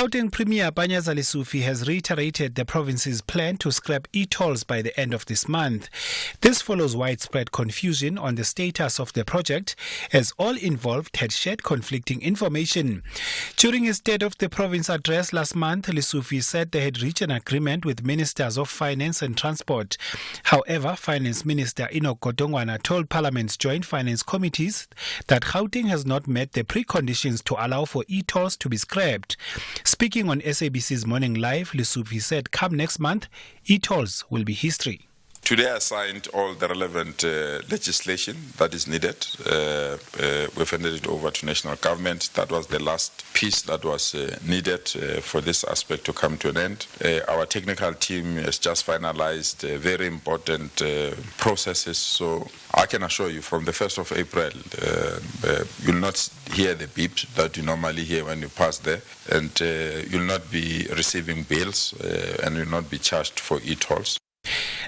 Gauteng Premier Panyaza Lesufi has reiterated the province's plan to scrap e-tolls by the end of this month. This follows widespread confusion on the status of the project, as all involved had shared conflicting information. During his State of the Province address last month, Lesufi said they had reached an agreement with Ministers of Finance and Transport. However, Finance Minister Enoch Godongwana told Parliament's Joint Finance Committees that Gauteng has not met the preconditions to allow for e-tolls to be scrapped. Speaking on SABC's Morning Live, Lesufi said come next month, e-tolls will be history. Today I signed all the relevant legislation that is needed. We've handed it over to national government. That was the last piece that was needed for this aspect to come to an end. Our technical team has just finalized very important processes. So I can assure you from the 1st of April, you'll not hear the beep that you normally hear when you pass there. And you'll not be receiving bills and you'll not be charged for e-tolls.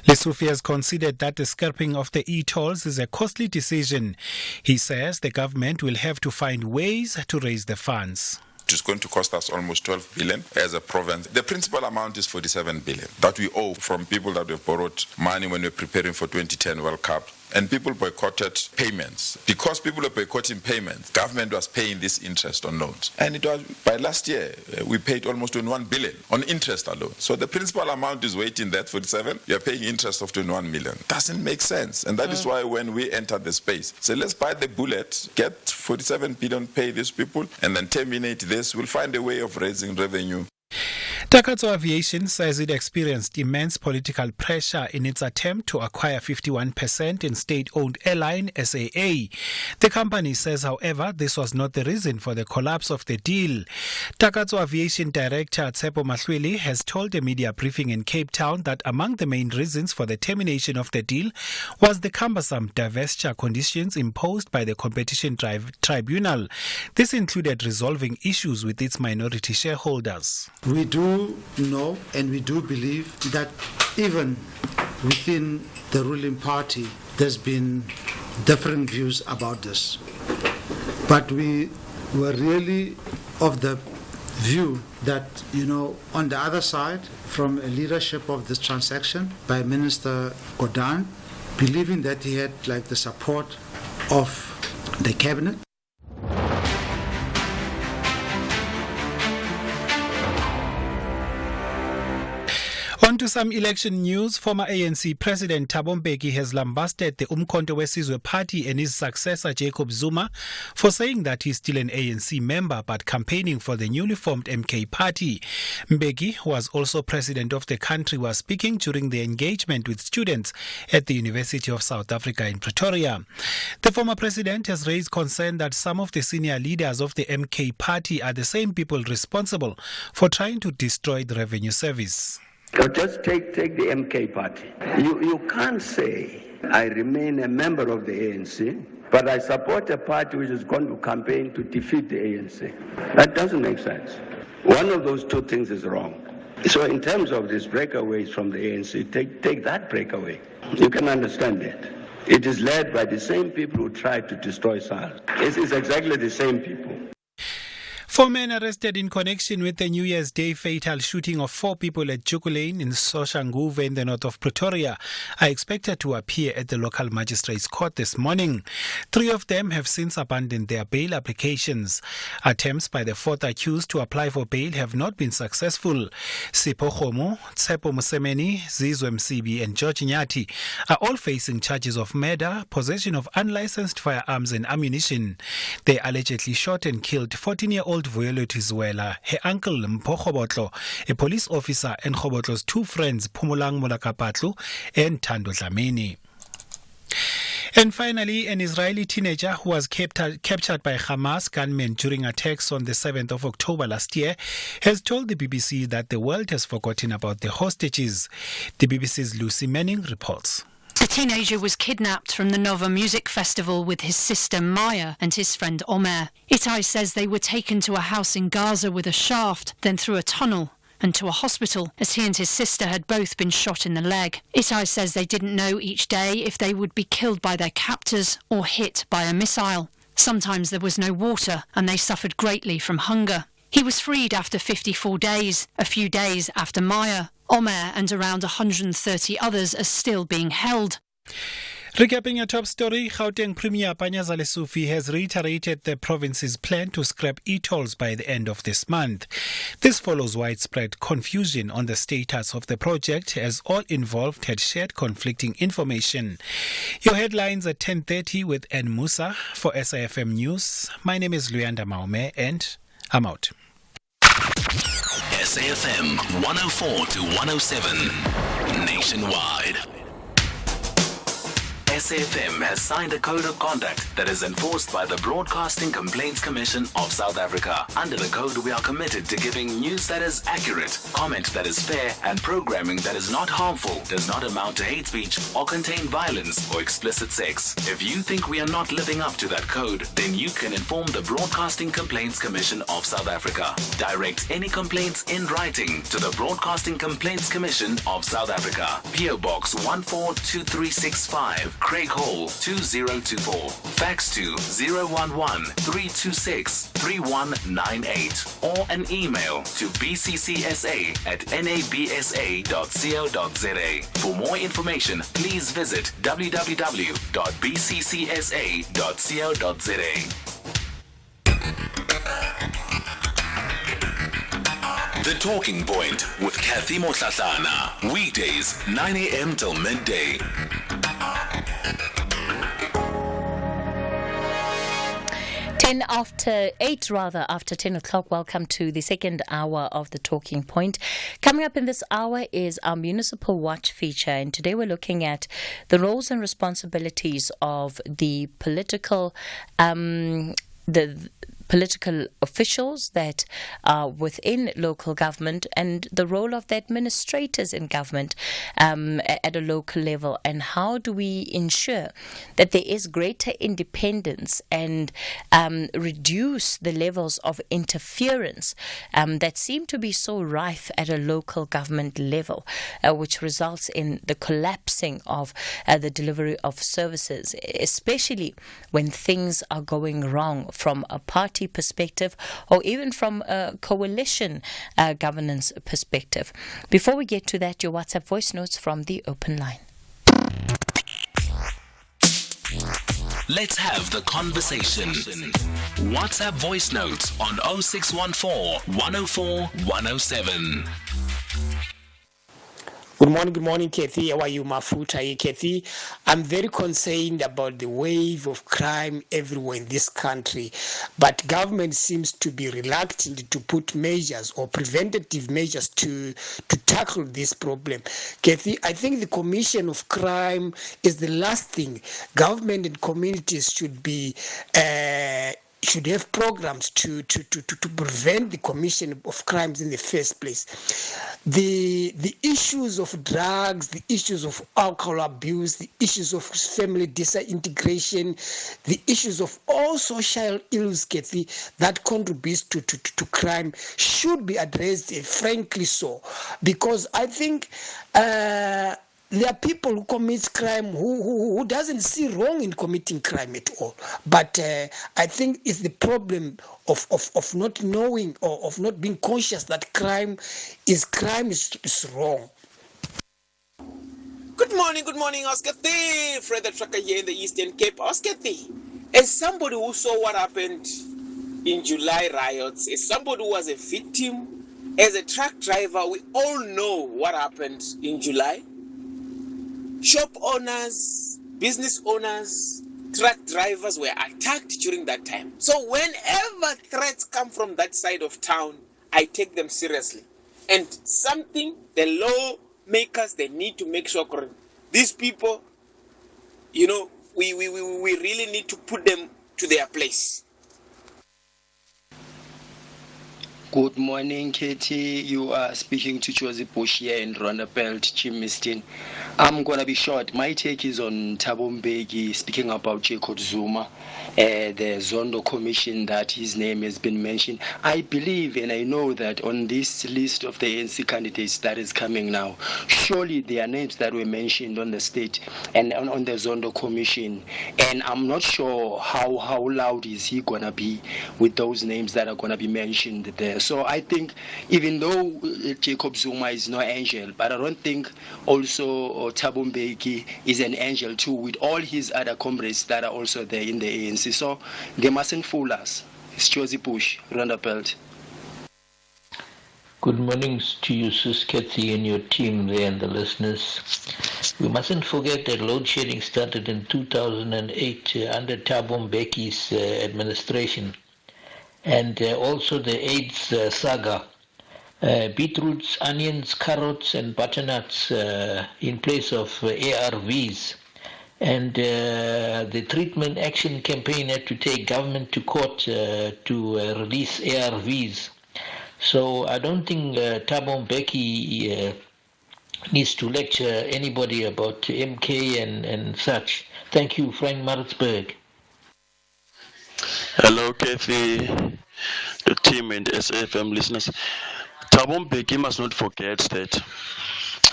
Lesufi has considered that the scrapping of the e-tolls is a costly decision. He says the government will have to find ways to raise the funds. It is going to cost us almost 12 billion as a province. The principal amount is 47 billion that we owe from people that have borrowed money when we're preparing for 2010 World Cup. And people boycotted payments. Because people were boycotting payments, government was paying this interest on loans. And it was by last year, we paid almost 21 billion on interest alone. So the principal amount is waiting that 47. You are paying interest of 21 million. Doesn't make sense. And that is why when we entered the space, so let's buy the bullet, get 47 billion, pay these people, and then terminate this. We'll find a way of raising revenue. Takatso Aviation says it experienced immense political pressure in its attempt to acquire 51% in state-owned airline SAA. The company says, however, this was not the reason for the collapse of the deal. Takatso Aviation Director Cathy Mohlahlana has told a media briefing in Cape Town that among the main reasons for the termination of the deal was the cumbersome divestiture conditions imposed by the Competition Tribunal. This included resolving issues with its minority shareholders. We do know and we do believe that even within the ruling party there's been different views about this. But we were really of the view that, on the other side, from a leadership of this transaction by Minister Godan, believing that he had the support of the cabinet. On to some election news. Former ANC President Thabo Mbeki has lambasted the Umkhonto weSizwe Party and his successor Jacob Zuma for saying that he's still an ANC member but campaigning for the newly formed MK Party. Mbeki, who was also president of the country, was speaking during the engagement with students at the University of South Africa in Pretoria. The former president has raised concern that some of the senior leaders of the MK Party are the same people responsible for trying to destroy the revenue service. So just take the MK Party. You can't say, I remain a member of the ANC, but I support a party which is going to campaign to defeat the ANC. That doesn't make sense. One of those two things is wrong. So in terms of these breakaways from the ANC, take that breakaway. You can understand it. It is led by the same people who tried to destroy SARS. It's exactly the same people. 4 men arrested in connection with the New Year's Day fatal shooting of 4 people at Juku Lane in Soshanguve in the north of Pretoria are expected to appear at the local magistrates' court this morning. 3 of them have since abandoned their bail applications. Attempts by the 4th accused to apply for bail have not been successful. Sipho Khomo, Tsepo Musemeni, Zizwe Msibi and George Nyati are all facing charges of murder, possession of unlicensed firearms and ammunition. They allegedly shot and killed 14-year-old Vuyeloti Zwela, her uncle Mpho Khobotlo, a police officer, and Khobotlo's 2 friends Phumulang Molakapatlu and Thando Dlamini. And finally, an Israeli teenager who was captured by Hamas gunmen during attacks on the 7th of October last year has told the BBC that the world has forgotten about the hostages. The BBC's Lucy Manning reports. The teenager was kidnapped from the Nova Music Festival with his sister Maya and his friend Omer. Itai says they were taken to a house in Gaza with a shaft, then through a tunnel and to a hospital, as he and his sister had both been shot in the leg. Itai says they didn't know each day if they would be killed by their captors or hit by a missile. Sometimes there was no water and they suffered greatly from hunger. He was freed after 54 days, a few days after Maya. Omer and around 130 others are still being held. Recapping your top story, Gauteng Premier Panyaza Lesufi has reiterated the province's plan to scrap e-tolls by the end of this month. This follows widespread confusion on the status of the project as all involved had shared conflicting information. Your headlines at 10:30 with N. Musa for SAFM News. My name is Luyanda Maume and I'm out. SAFM 104 to 107 nationwide. SAFM has signed a code of conduct that is enforced by the Broadcasting Complaints Commission of South Africa. Under the code, we are committed to giving news that is accurate, comment that is fair, and programming that is not harmful, does not amount to hate speech, or contain violence or explicit sex. If you think we are not living up to that code, then you can inform the Broadcasting Complaints Commission of South Africa. Direct any complaints in writing to the Broadcasting Complaints Commission of South Africa. PO Box 142365. Craig Hall 2024. Fax to 011-326-3198 or an email to bccsa@nabsa.co.za. For more information, please visit www.bccsa.co.za. The Talking Point with Cathy Mohlahlana. Weekdays 9 a.m. till midday. 10 o'clock. Welcome to the second hour of the Talking Point. Coming up in this hour is our Municipal Watch feature, and today we're looking at the roles and responsibilities of the political officials that are within local government and the role of the administrators in government at a local level, and how do we ensure that there is greater independence and reduce the levels of interference that seem to be so rife at a local government level, which results in the collapsing of the delivery of services, especially when things are going wrong from a party perspective or even from a coalition governance perspective. Before we get to that, your WhatsApp voice notes from the open line. Let's have the conversation. WhatsApp voice notes on 0614 104 107. Good morning, Cathy. How are you, Mafuta? Cathy, I'm very concerned about the wave of crime everywhere in this country, but government seems to be reluctant to put measures or preventative measures to tackle this problem. Cathy, I think the Commission of Crime is the last thing. Government and communities should be should have programs to prevent the commission of crimes in the first place. The issues of drugs, the issues of alcohol abuse, the issues of family disintegration, the issues of all social ills, Cathy, that contributes to crime should be addressed, frankly so, because I think there are people who commit crime who doesn't see wrong in committing crime at all. But I think it's the problem of not knowing or of not being conscious that crime is wrong. Good morning, Oscar T. Fred the Trucker here in the Eastern Cape. Oscar T. As somebody who saw what happened in July riots, as somebody who was a victim, as a truck driver, we all know what happened in July. Shop owners, business owners, truck drivers were attacked during that time. So whenever threats come from that side of town, I take them seriously. And something the lawmakers, they need to make sure these people, we really need to put them to their place. Good morning, Katie. You are speaking to Josie Bush here in Rondapelt, Chimiston. I'm going to be short. My take is on Thabo Mbeki speaking about Jacob Zuma, the Zondo Commission that his name has been mentioned. I believe and I know that on this list of the ANC candidates that is coming now, surely there are names that were mentioned on the state and on the Zondo Commission. And I'm not sure how loud is he going to be with those names that are going to be mentioned there. So I think even though Jacob Zuma is no angel, but I don't think also Thabo Mbeki is an angel too, with all his other comrades that are also there in the ANC. So they mustn't fool us. It's Josie Bush, Rondapelt. Good morning to you, Sis Cathy, and your team there and the listeners. We mustn't forget that load shedding started in 2008 under Thabo Mbeki's administration, and also the AIDS saga. Beetroots, onions, carrots, and butternuts in place of ARVs. And the treatment action campaign had to take government to court to release ARVs. So I don't think Thabo Mbeki needs to lecture anybody about MK and such. Thank you, Frank Maritzburg. Hello, Cathy, the team and SAFM listeners. Thabo Mbeki must not forget that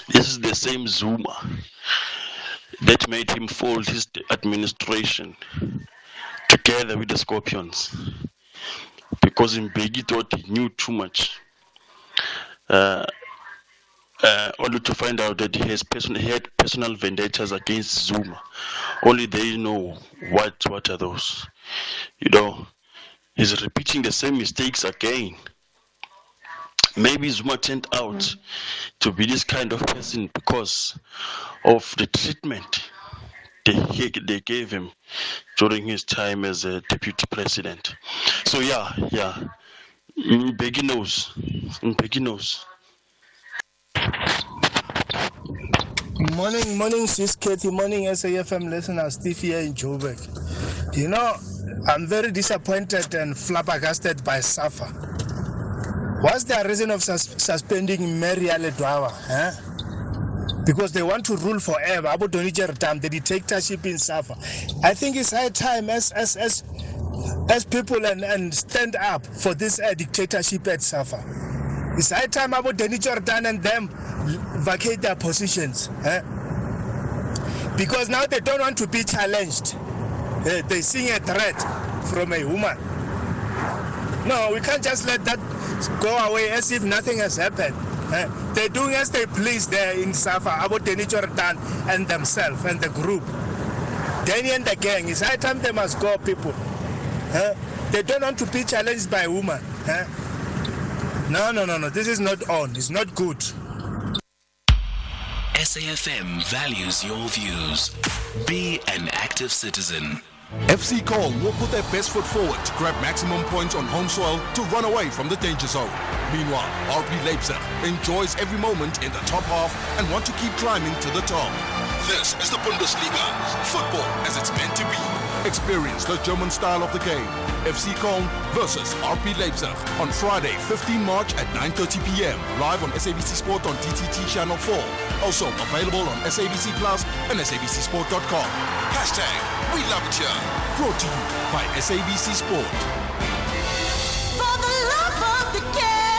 this is the same Zuma that made him fold his administration together with the Scorpions, because Mbeki thought he knew too much, only to find out that he had personal vendettas against Zuma. Only they know what are those. He's repeating the same mistakes again. Maybe Zuma turned out to be this kind of person because of the treatment they gave him during his time as a deputy president. So yeah, Mbeki knows. Morning, Sis Cathy. Morning, SAFM listeners. Steve here in Joburg. I'm very disappointed and flabbergasted by SAFA. What's the reason of suspending Mary Aledwawa? Because they want to rule forever. About the dictatorship in SAFA. I think it's high time as people and stand up for this dictatorship at SAFA. It's high time about Denny Jordan and them vacate their positions. Because now they don't want to be challenged. They see a threat from a woman. No, we can't just let that go away as if nothing has happened. They're doing as they please there in SAFA about Denny Jordan and themselves and the group. Denny and the gang. It's high time they must go, people. They don't want to be challenged by a woman. No. This is not on. It's not good. SAFM values your views. Be an active citizen. FC Cole will put their best foot forward to grab maximum points on home soil to run away from the danger zone. Meanwhile, RB Leipzig enjoys every moment in the top half and want to keep climbing to the top. This is the Bundesliga, football as it's meant to be. Experience the German style of the game. FC Köln versus RB Leipzig on Friday, 15 March at 9:30 p.m. Live on SABC Sport on DTT Channel 4. Also available on SABC Plus and SABCSport.com. # We Love It Here. Brought to you by SABC Sport. For the love of the game.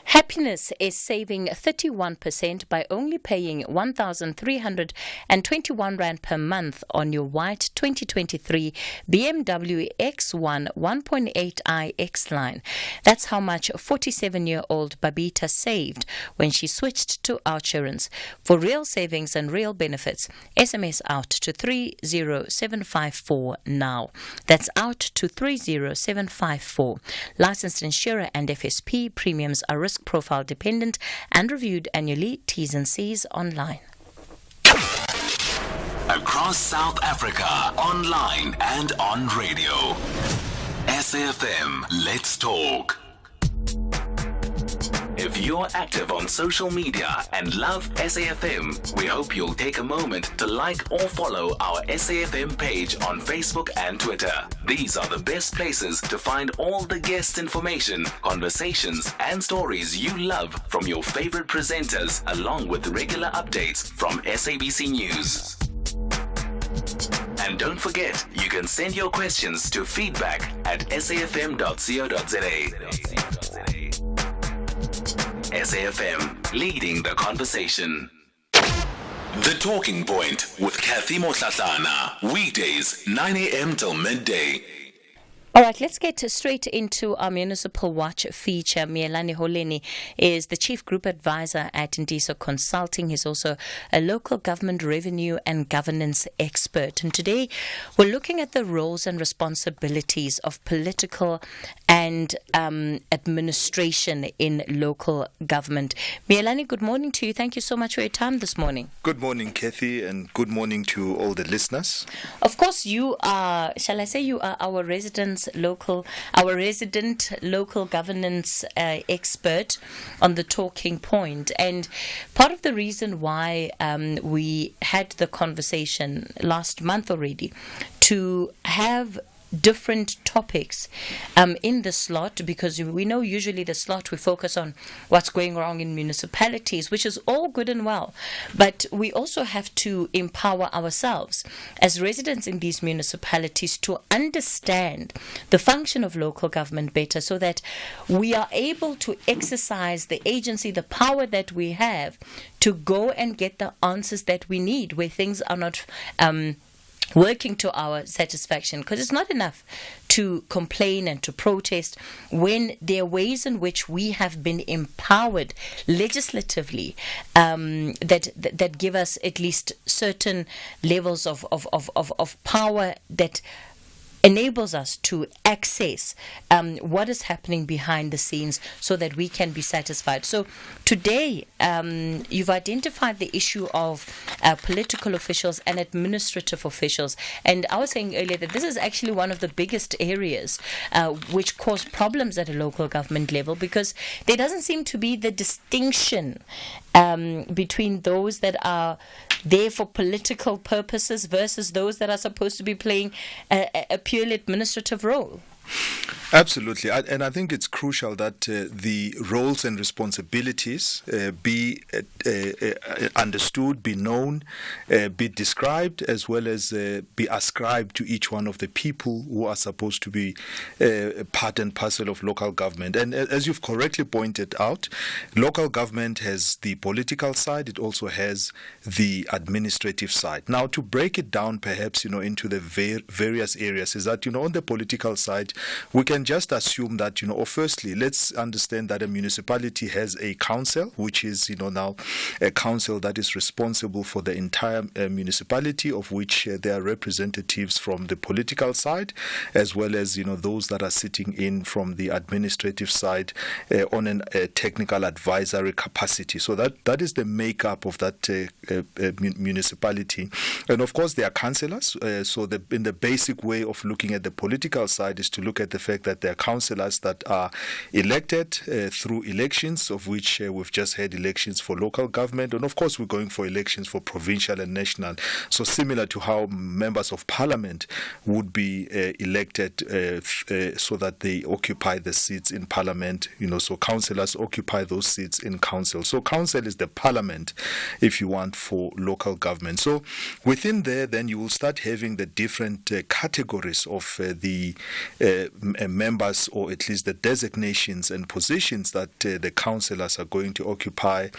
Happiness is saving 31% by only paying 1,321 Rand per month on your white 2023 BMW X1 1.8i X-Line. That's how much 47-year-old Babita saved when she switched to Outsurance. For real savings and real benefits, SMS out to 30754 now. That's out to 30754. Licensed insurer and FSP. Premiums are risk profile dependent and reviewed annually. T's and C's online. Across South Africa, online and on radio. SAFM, let's talk. If you're active on social media and love SAFM, we hope you'll take a moment to like or follow our SAFM page on Facebook and Twitter. These are the best places to find all the guest information, conversations, and stories you love from your favorite presenters, along with regular updates from SABC News. And don't forget, you can send your questions to feedback@safm.co.za. SAFM, leading the conversation. The Talking Point with Cathy Mohlahlana. Weekdays, 9 a.m. till midday. All right, let's get straight into our Municipal Watch feature. Cathy Mohlahlana is the Chief Group Advisor at Ndiso Consulting. He's also a local government revenue and governance expert. And today we're looking at the roles and responsibilities of political and administration in local government. Cathy, good morning to you. Thank you so much for your time this morning. Good morning, Cathy, and good morning to all the listeners. Of course, you are, shall I say, you are our resident local governance expert on the Talking Point. And part of the reason why we had the conversation last month already to have different topics in the slot, because we know usually the slot we focus on what's going wrong in municipalities, which is all good and well, but we also have to empower ourselves as residents in these municipalities to understand the function of local government better, so that we are able to exercise the agency, the power that we have to go and get the answers that we need where things are not working to our satisfaction, because it's not enough to complain and to protest when there are ways in which we have been empowered legislatively that give us at least certain levels of power that enables us to access what is happening behind the scenes so that we can be satisfied. So today, you've identified the issue of political officials and administrative officials. And I was saying earlier that this is actually one of the biggest areas which cause problems at a local government level, because there doesn't seem to be the distinction between those that are there for political purposes versus those that are supposed to be playing a purely administrative role. Absolutely, and I think it's crucial that the roles and responsibilities be understood, be known, be described, as well as be ascribed to each one of the people who are supposed to be part and parcel of local government. And as you've correctly pointed out, local government has the political side, it also has the administrative side. Now, to break it down perhaps, into the various areas, is that, on the political side, we can just assume that, firstly, let's understand that a municipality has a council, which is, now a council that is responsible for the entire municipality, of which there are representatives from the political side, as well as, those that are sitting in from the administrative side on a technical advisory capacity. So that is the makeup of that municipality. And of course, there are councillors. So in the basic way of looking at the political side is to look at the fact that there are councillors that are elected through elections, of which we've just had elections for local government, and of course we're going for elections for provincial and national. So similar to how members of parliament would be elected so that they occupy the seats in parliament, so councillors occupy those seats in council. So council is the parliament, if you want, for local government. So within there, then you will start having the different categories of the members, or at least the designations and positions that the councillors are going to occupy.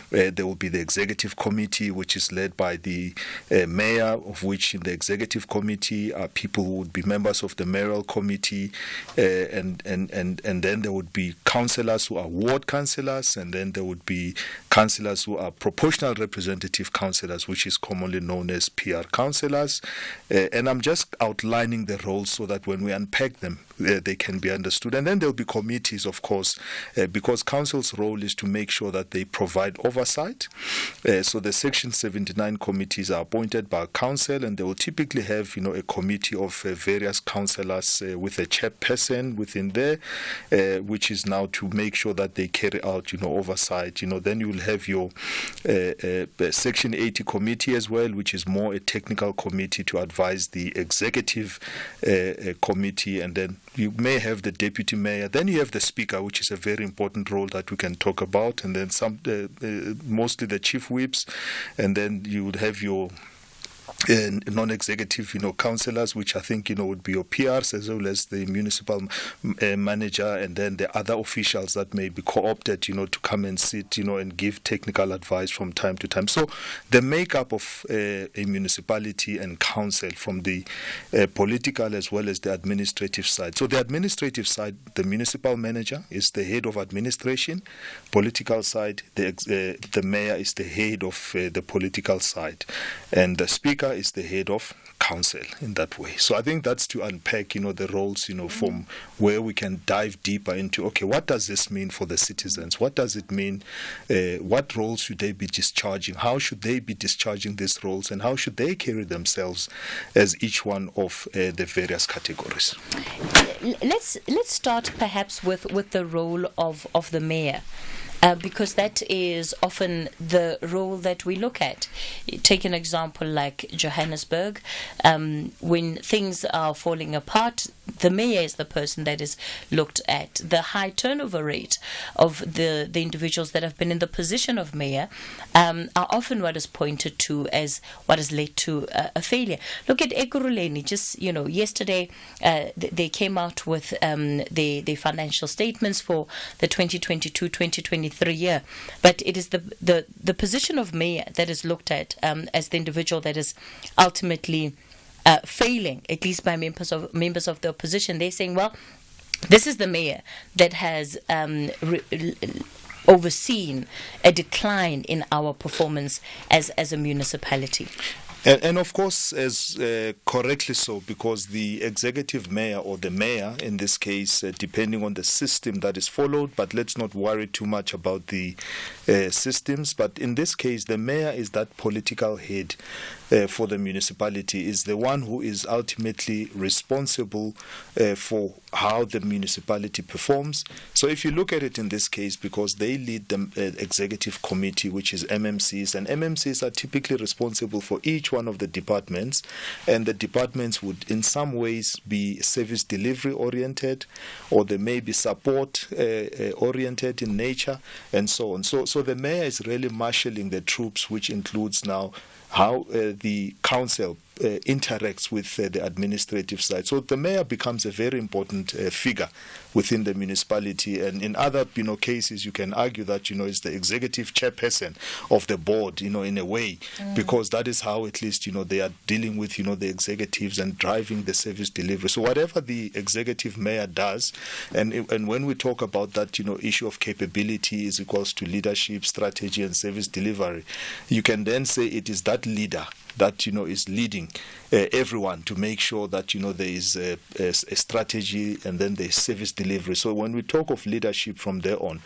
There will be the executive committee, which is led by the mayor, of which in the executive committee are people who would be members of the mayoral committee, and then there would be councillors who are ward councillors, and then there would be councillors who are proportional representative councillors, which is commonly known as PR councillors. And I'm just outlining the roles so that when we unpack them, they can be understood. And then there'll be committees, of course, because council's role is to make sure that they provide oversight. So the Section 79 committees are appointed by council, and they will typically have, a committee of various councillors with a chairperson within there, which is now to make sure that they carry out, oversight. Then you will have your Section 80 committee as well, which is more a technical committee to advise the executive committee, and then you may have the deputy mayor. Then you have the speaker, which is a very important role that we can talk about, and then some, mostly the chief whips, and then you would have your non-executive, councillors, which I think, would be your PRs, as well as the municipal manager, and then the other officials that may be co-opted, to come and sit, and give technical advice from time to time. So the makeup of a municipality and council from the political as well as the administrative side. So the administrative side, the municipal manager is the head of administration. Political side, the mayor is the head of the political side, and the speaker is the head of council in that way. So I think that's to unpack, the roles, from where we can dive deeper into, okay, what does this mean for the citizens? What does it mean? What roles should they be discharging? How should they be discharging these roles? And how should they carry themselves as each one of the various categories? Let's start perhaps with the role of the mayor. Because that is often the role that we look at. Take an example like Johannesburg. When things are falling apart, the mayor is the person that is looked at. The high turnover rate of the individuals that have been in the position of mayor are often what is pointed to as what has led to a failure. Look at Ekurhuleni. Just, yesterday they came out with the financial statements for the 2022-2023 year, but it is the position of mayor that is looked at as the individual that is ultimately failing, at least by members of the opposition. They're saying, well, this is the mayor that has overseen a decline in our performance as a municipality. And of course, as correctly so, because the executive mayor or the mayor in this case, depending on the system that is followed, but let's not worry too much about the systems. But in this case, the mayor is that political head for the municipality, is the one who is ultimately responsible for how the municipality performs. So if you look at it in this case, because they lead the executive committee, which is MMCs, and MMCs are typically responsible for each one of the departments, and the departments would in some ways be service delivery oriented, or they may be support oriented in nature, and so on. So the mayor is really marshalling the troops, which includes now how the council interacts with the administrative side. So the mayor becomes a very important figure within the municipality, and in other cases you can argue that is the executive chairperson of the board in a way, because that is how at least they are dealing with the executives and driving the service delivery. So whatever the executive mayor does, and when we talk about that issue of capability is equals to leadership, strategy and service delivery, you can then say it is that leader that is leading everyone to make sure that there is a strategy, and then there's service delivery. So when we talk of leadership from there on,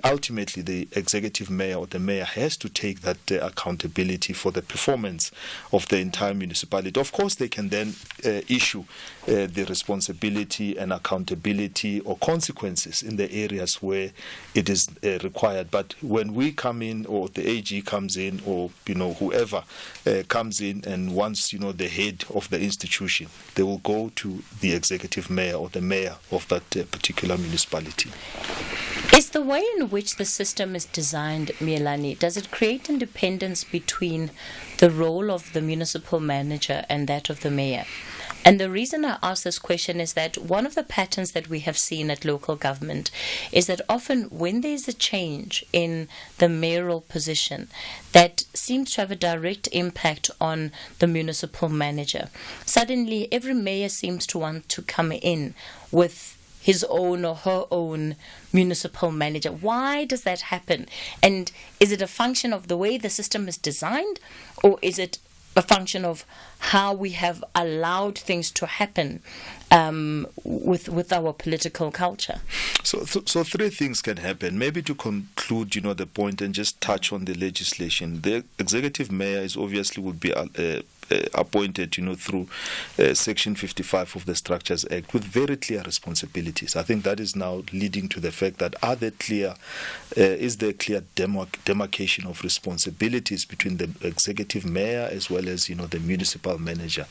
ultimately the executive mayor or the mayor has to take that accountability for the performance of the entire municipality. Of course, they can then issue the responsibility and accountability or consequences in the areas where it is required. But when we come in, or the AG comes in, or whoever comes in and wants the head of the institution, they will go to the executive mayor or the mayor of that particular municipality. Is the way in which the system is designed, Mohlahlana, does it create independence between the role of the municipal manager and that of the mayor? And the reason I ask this question is that one of the patterns that we have seen at local government is that often when there's a change in the mayoral position, that seems to have a direct impact on the municipal manager. Suddenly, every mayor seems to want to come in with his own or her own municipal manager. Why does that happen? And is it a function of the way the system is designed, or is it a function of how we have allowed things to happen with our political culture? So three things can happen. Maybe to conclude, the point and just touch on the legislation. The executive mayor is obviously will be appointed, through Section 55 of the Structures Act with very clear responsibilities. I think that is now leading to the fact that is there clear demarcation of responsibilities between the executive mayor as well as, the municipal manager.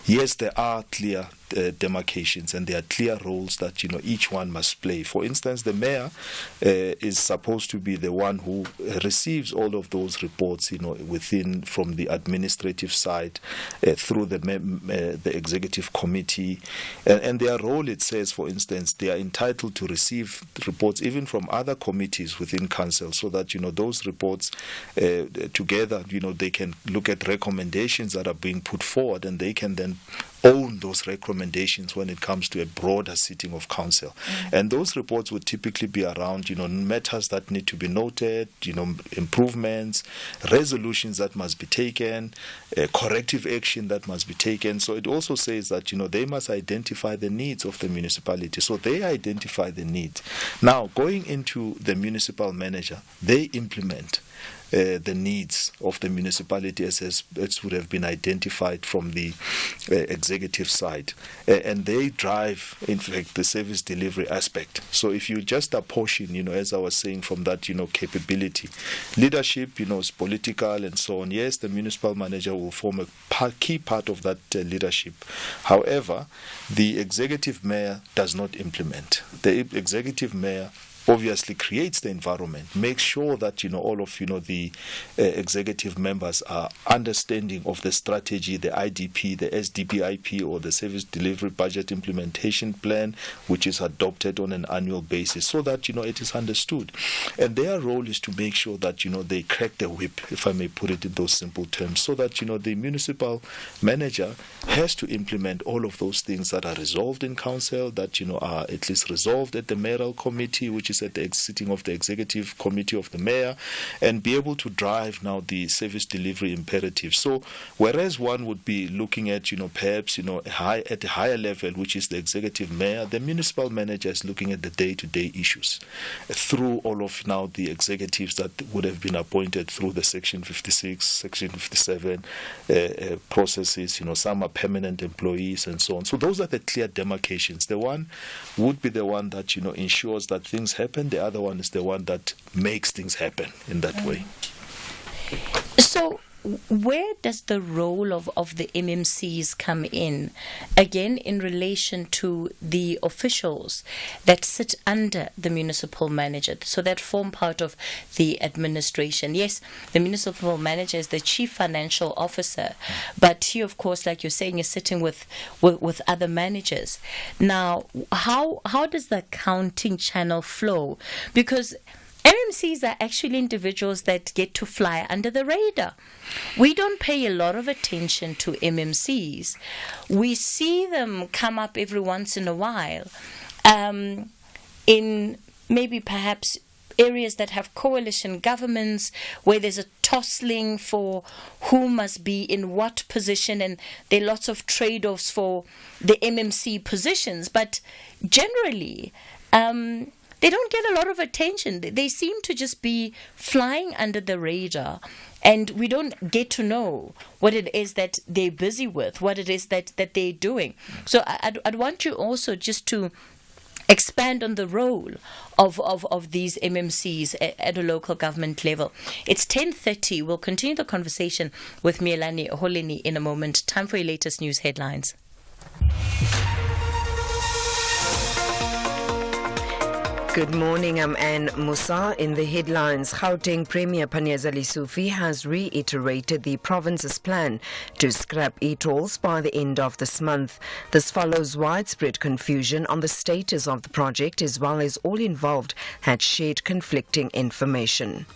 Yes, there are clear demarcations and there are clear roles that, each one must play. For instance, the mayor is supposed to be the one who receives all of those reports, from the administrative side through the executive committee. And their role, it says, for instance, they are entitled to receive reports even from other committees within council, so that, those reports together, they can look at recommendations that are being put forward, and they can then own those recommendations when it comes to a broader sitting of council. And those reports would typically be around, matters that need to be noted, improvements, resolutions that must be taken, corrective action that must be taken. So it also says that, they must identify the needs of the municipality. So they identify the needs. Now, going into the municipal manager, they implement the needs of the municipality as would have been identified from the executive side. And they drive, in fact, the service delivery aspect. So if you just apportion, as I was saying, from that, capability, leadership, is political and so on. Yes, the municipal manager will form a key part of that leadership. However, the executive mayor does not implement. The executive mayor obviously creates the environment, makes sure that all of the executive members are understanding of the strategy, the IDP, the SDPIP, or the Service Delivery Budget Implementation Plan, which is adopted on an annual basis, so that it is understood. And their role is to make sure that they crack the whip, if I may put it in those simple terms, so that the municipal manager has to implement all of those things that are resolved in council, that are at least resolved at the mayoral committee, which is at the sitting of the executive committee of the mayor, and be able to drive now the service delivery imperative. So whereas one would be looking at perhaps at a higher level, which is the executive mayor, the municipal manager is looking at the day-to-day issues through all of now the executives that would have been appointed through the Section 56, Section 57 processes. Some are permanent employees and so on. So those are the clear demarcations. The one would be the one that ensures that things happen. The other one is the one that makes things happen in that way. So where does the role of the MMCs come in, again, in relation to the officials that sit under the municipal manager, so that form part of the administration? Yes, the municipal manager is the chief financial officer, but he, of course, like you're saying, is sitting with other managers. Now, how does the accounting channel flow? Because MMCs are actually individuals that get to fly under the radar. We don't pay a lot of attention to MMCs. We see them come up every once in a while in maybe perhaps areas that have coalition governments, where there's a tussling for who must be in what position, and there are lots of trade-offs for the MMC positions. But generally, they don't get a lot of attention. They seem to just be flying under the radar, and we don't get to know what it is that they're busy with, what it is that they're doing. So I'd want you also just to expand on the role of these MMCs at a local government level. It's 10:30. We'll continue the conversation with Mielani Holeni in a moment. Time for your latest news headlines. Good morning, I'm Anne Musa. In the headlines, Gauteng Premier Panyaza Lesufi has reiterated the province's plan to scrap e-tolls by the end of this month. This follows widespread confusion on the status of the project, as well as all involved had shared conflicting information.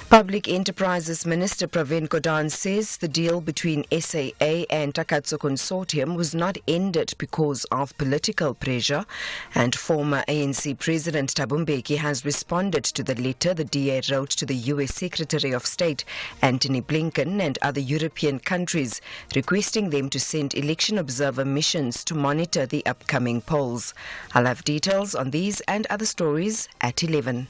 Public Enterprises Minister Pravin Gordhan says the deal between SAA and Takatso Consortium was not ended because of political pressure, and former ANC President Thabo Mbeki has responded to the letter the DA wrote to the US Secretary of State Antony Blinken and other European countries, requesting them to send election observer missions to monitor the upcoming polls. I'll have details on these and other stories at 11.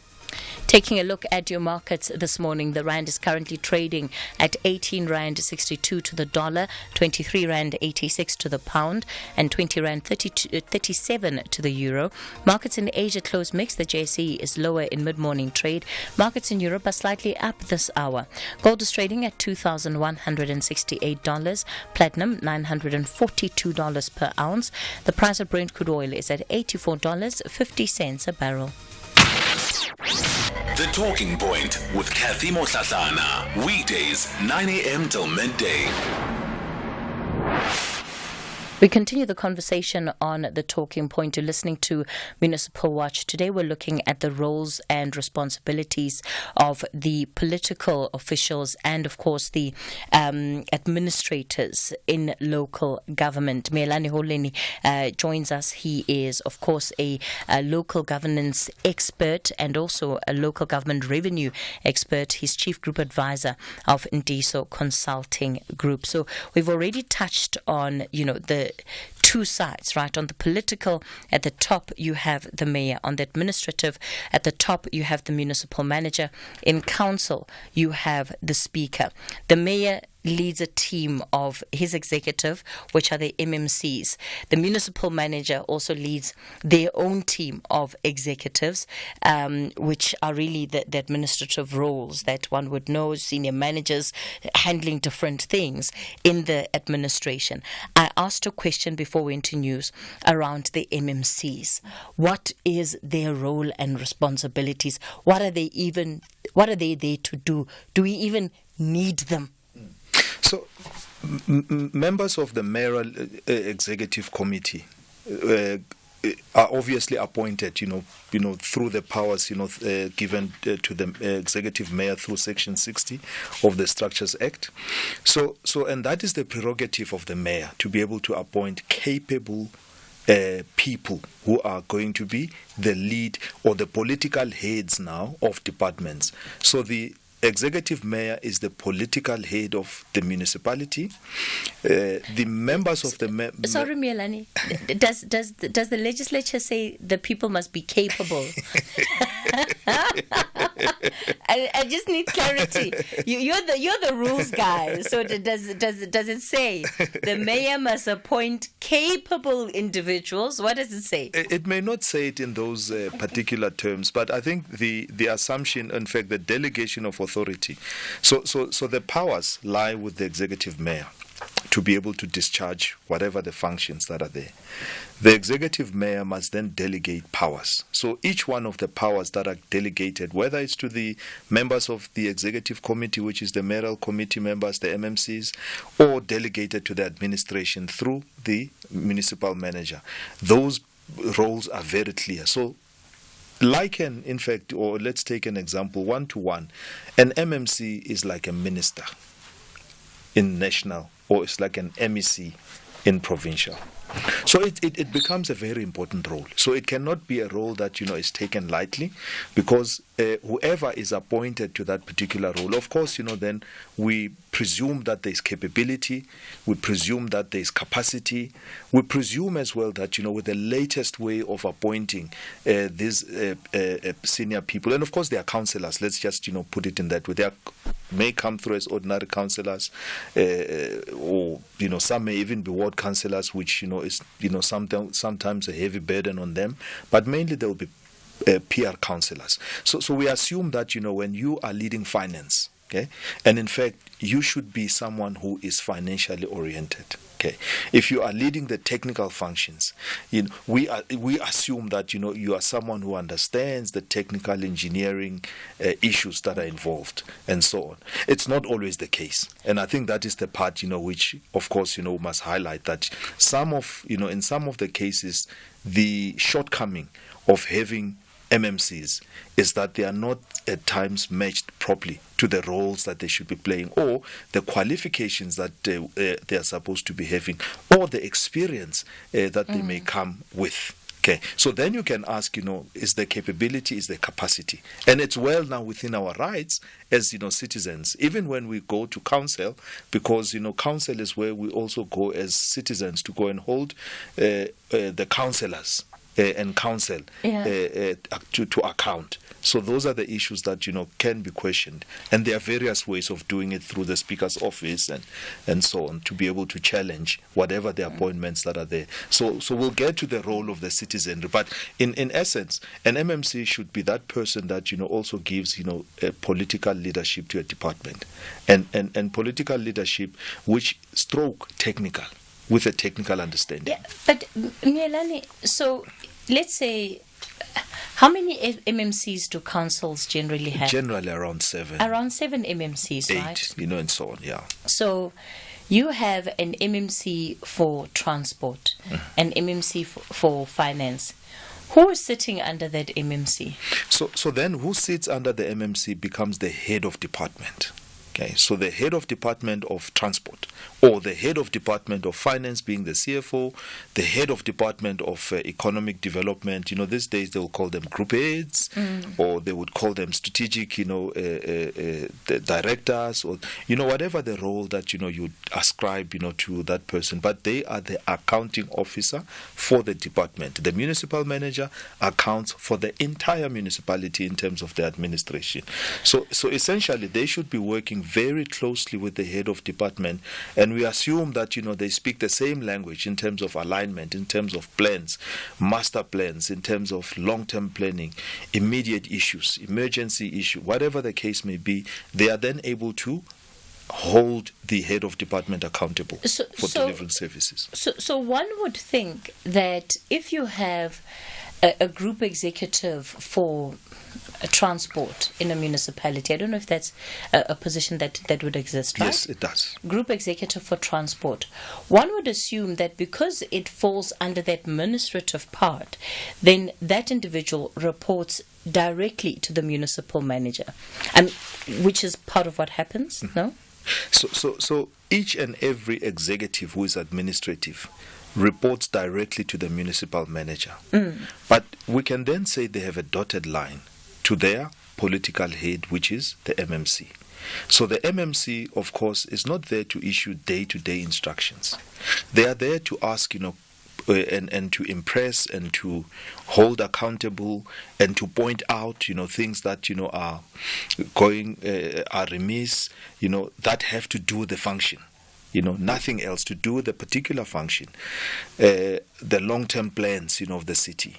Taking a look at your markets this morning, the rand is currently trading at 18 rand 62 to the dollar, 23 rand 86 to the pound, and 20 rand 37 to the euro. Markets in Asia close mixed. The JSE is lower in mid-morning trade. Markets in Europe are slightly up this hour. Gold is trading at $2,168, platinum $942 per ounce. The price of Brent crude oil is at $84.50 a barrel. The Talking Point with Cathy Mohlahlana. Weekdays, 9 a.m. till midday. We continue the conversation on the Talking Point. You're listening to Municipal Watch. Today we're looking at the roles and responsibilities of the political officials and, of course, the administrators in local government. Mealani Holeni joins us. He is, of course, a local governance expert and also a local government revenue expert. He's Chief Group Advisor of Ndiso Consulting Group. So we've already touched on, the two sides, right? On the political, at the top you have the mayor. On the administrative, at the top you have the municipal manager. In council, you have the speaker. The mayor leads a team of his executive, which are the MMCs. The municipal manager also leads their own team of executives, which are really the administrative roles that one would know, senior managers handling different things in the administration. I asked a question before we went to news around the MMCs. What is their role and responsibilities? What are they there to do? Do we even need them? So, members of the mayoral executive committee are obviously appointed, through the powers, given to the executive mayor through Section 60 of the Structures Act. So, and that is the prerogative of the mayor, to be able to appoint capable people who are going to be the lead or the political heads now of departments. So the executive mayor is the political head of the municipality. The members of the sorry, Mielani, does the legislature say the people must be capable? I just need clarity. You're the rules guy. So does it say the mayor must appoint capable individuals? What does it say? It may not say it in those particular terms, but I think the assumption, in fact, the delegation of authority. So the powers lie with the executive mayor to be able to discharge whatever the functions that are there. The executive mayor must then delegate powers. So each one of the powers that are delegated, whether it's to the members of the executive committee, which is the mayoral committee members, the MMCs, or delegated to the administration through the municipal manager, those roles are very clear. So in fact, or let's take an example, 1-to-1, an MMC is like a minister in national, or it's like an MEC in provincial. So it becomes a very important role. So it cannot be a role that is taken lightly, because whoever is appointed to that particular role, of course, then we presume that there is capability, we presume that there is capacity, we presume as well that with the latest way of appointing these senior people, and of course they are councillors. Let's just put it in that way. They may come through as ordinary councillors, or some may even be ward councillors, which is sometimes a heavy burden on them, but mainly they will be PR councillors. So we assume that when you are leading finance, Okay, and in fact, you should be someone who is financially oriented. Okay, if you are leading the technical functions, we assume that you are someone who understands the technical engineering issues that are involved and so on. It's not always the case, and I think that is the part which, of course, we must highlight that in some of the cases, the shortcoming of having MMCs is that they are not at times matched properly to the roles that they should be playing, or the qualifications that they are supposed to be having, or the experience that they may come with. Okay, so then you can ask, is the capability, is the capacity? And it's well now within our rights as, citizens, even when we go to council, because, council is where we also go as citizens to go and hold the councillors and council to account. So those are the issues that can be questioned, and there are various ways of doing it through the Speaker's office and so on, to be able to challenge whatever the appointments that are there. So we'll get to the role of the citizenry, but in essence, an MMC should be that person that also gives a political leadership to a department, and political leadership which stroke technical, with a technical understanding. Yeah, but Mohlahlana, so let's say, how many MMCs do councils generally have? Generally around 7. Around 7 MMCs, 8, right? and so on, yeah. So you have an MMC for transport, an MMC for finance. Who is sitting under that MMC? So then who sits under the MMC becomes the head of department. Okay, so the head of department of transport, or the head of department of finance being the CFO, the head of department of economic development. These days they will call them group heads, or they would call them strategic, the directors, or whatever the role that you ascribe to that person. But they are the accounting officer for the department. The municipal manager accounts for the entire municipality in terms of the administration. So essentially they should be working very closely with the head of department, and we assume that they speak the same language in terms of alignment, in terms of plans, master plans, in terms of long-term planning, immediate issues, emergency issue, whatever the case may be. They are then able to hold the head of department accountable for delivering services. So one would think that if you have a group executive for transport in a municipality, I don't know if that's a position that would exist, right? Yes, it does. Group executive for transport. One would assume that because it falls under that administrative part, then that individual reports directly to the municipal manager, which is part of what happens, no? So each and every executive who is administrative reports directly to the municipal manager. But we can then say they have a dotted line to their political head, which is the MMC. So the MMC, of course, is not there to issue day-to-day instructions. They are there to ask, and to impress and to hold accountable and to point out, things that, are remiss, that have to do with the function. Nothing else to do with the particular function, the long-term plans, of the city,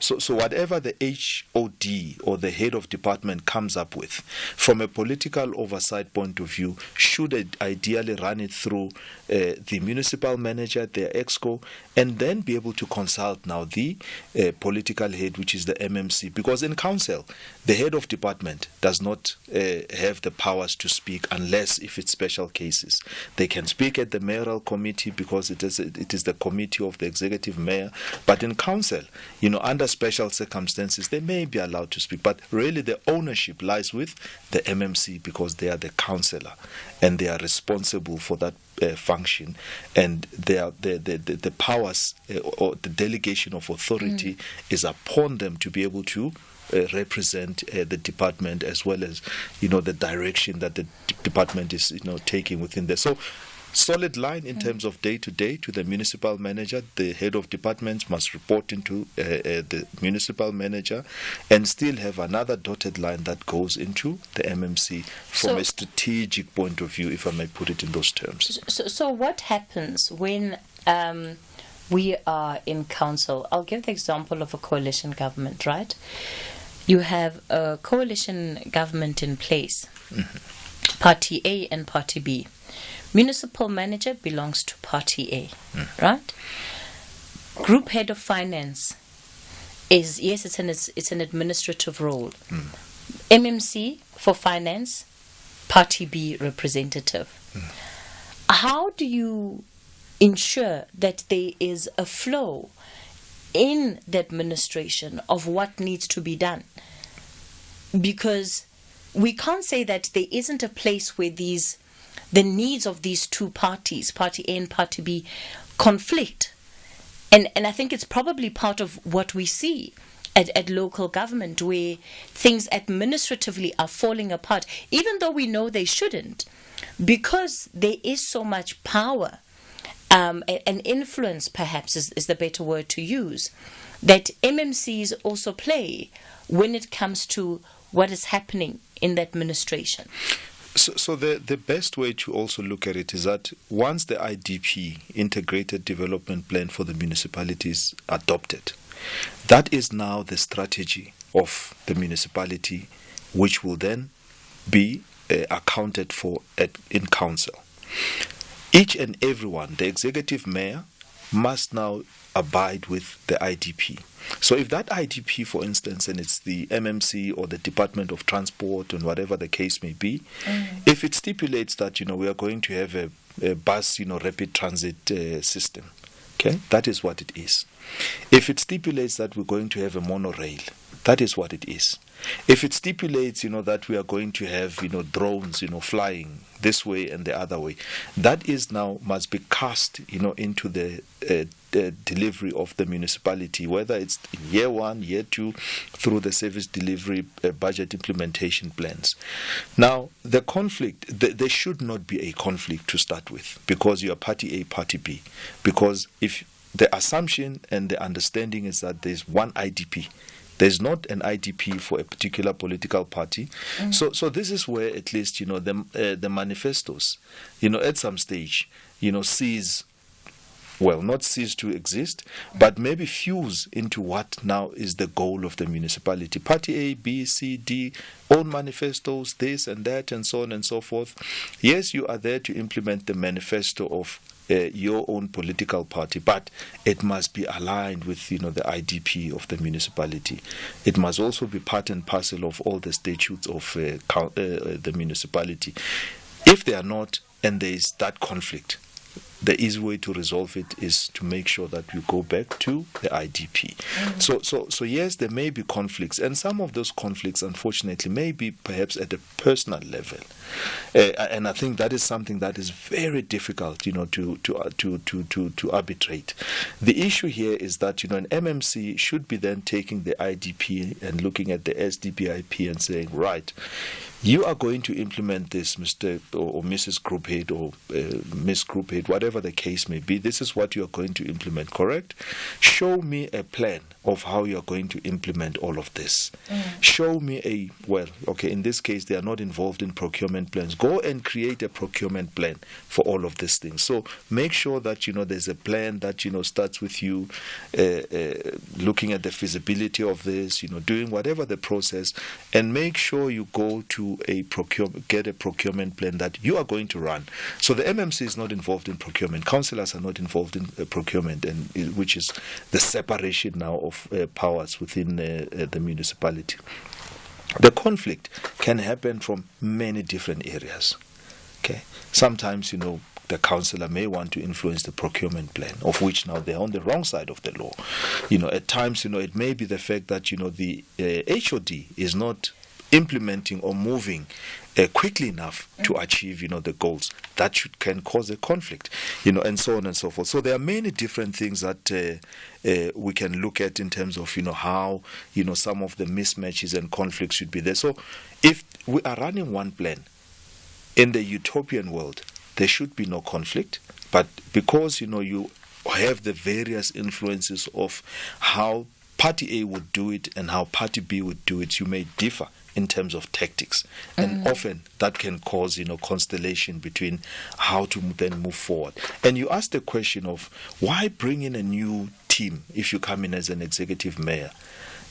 So whatever the HOD or the head of department comes up with, from a political oversight point of view, should ideally run it through the municipal manager, their EXCO, and then be able to consult now the political head, which is the MMC. Because in council, the head of department does not have the powers to speak unless if it's special cases. They can speak at the mayoral committee because it is the committee of the executive mayor. But in council, under special circumstances, they may be allowed to speak. But really the ownership lies with the MMC because they are the councillor and they are responsible for that function, and the powers or the delegation of authority is upon them to be able to represent the department, as well as the direction that the department is taking within there. So solid line in terms of day-to-day to the municipal manager. The head of departments must report into the municipal manager, and still have another dotted line that goes into the MMC from a strategic point of view, if I may put it in those terms. So what happens when we are in council? I'll give the example of a coalition government, right? You have a coalition government in place. Party A and Party B. Municipal manager belongs to Party A, right? Group head of finance is, yes, it's an administrative role. MMC for finance, Party B representative. How do you ensure that there is a flow in the administration of what needs to be done? Because we can't say that there isn't a place where the needs of these two parties, Party A and Party B, conflict. And I think it's probably part of what we see at local government, where things administratively are falling apart, even though we know they shouldn't, because there is so much power and influence, perhaps is the better word to use, that MMCs also play when it comes to what is happening in the administration. So the best way to also look at it is that once the IDP, Integrated Development Plan for the municipalities, adopted, that is now the strategy of the municipality, which will then be accounted for in council. Each and everyone, the executive mayor, must now abide with the IDP. So if that IDP, for instance, and it's the MMC or the Department of Transport and whatever the case may be, if it stipulates that, we are going to have a bus, rapid transit system, okay, that is what it is. If it stipulates that we're going to have a monorail, that is what it is. If it stipulates, that we are going to have, drones, flying this way and the other way, that is now must be cast, into the delivery of the municipality, whether it's in year 1, year 2, through the service delivery budget implementation plans. Now, the conflict, there should not be a conflict to start with, because you are Party A, Party B. Because if the assumption and the understanding is that there's one IDP, there's not an IDP for a particular political party. So this is where at least, the manifestos, at some stage, cease to exist, but maybe fuse into what now is the goal of the municipality. Party A, B, C, D, own manifestos, this and that, and so on and so forth. Yes, you are there to implement the manifesto of your own political party, but it must be aligned with the IDP of the municipality. It must also be part and parcel of all the statutes of the municipality. If they are not, and there is that conflict, the easy way to resolve it is to make sure that we go back to the IDP. So yes, there may be conflicts, and some of those conflicts, unfortunately, may be perhaps at a personal level, and I think that is something that is very difficult, to arbitrate. The issue here is that an MMC should be then taking the IDP and looking at the SDPIP and saying, right, you are going to implement this, Mr. or Mrs. Group Head or Miss Group Head, whatever the case may be. This is what you are going to implement, correct? Show me a plan of how you are going to implement all of this. Show me in this case, they are not involved in procurement plans. Go and create a procurement plan for all of these things. So make sure that, there's a plan that, starts with you looking at the feasibility of this, doing whatever the process, and make sure you go to get a procurement plan that you are going to run. So the MMC is not involved in procurement. Councillors are not involved in procurement, and which is the separation now of powers within the municipality. The conflict can happen from many different areas. Okay, sometimes the councillor may want to influence the procurement plan, of which now they're on the wrong side of the law. At times, it may be the fact that the HOD is not implementing or moving quickly enough to achieve the goals that can cause a conflict, and so on and so forth. So there are many different things that we can look at in terms of how some of the mismatches and conflicts should be there. So if we are running one plan in the utopian world, there should be no conflict, but because you have the various influences of how Party A would do it and how Party B would do it, you may differ in terms of tactics, and often that can cause constellation between how to then move forward. And you asked the question of why bring in a new team if you come in as an executive mayor.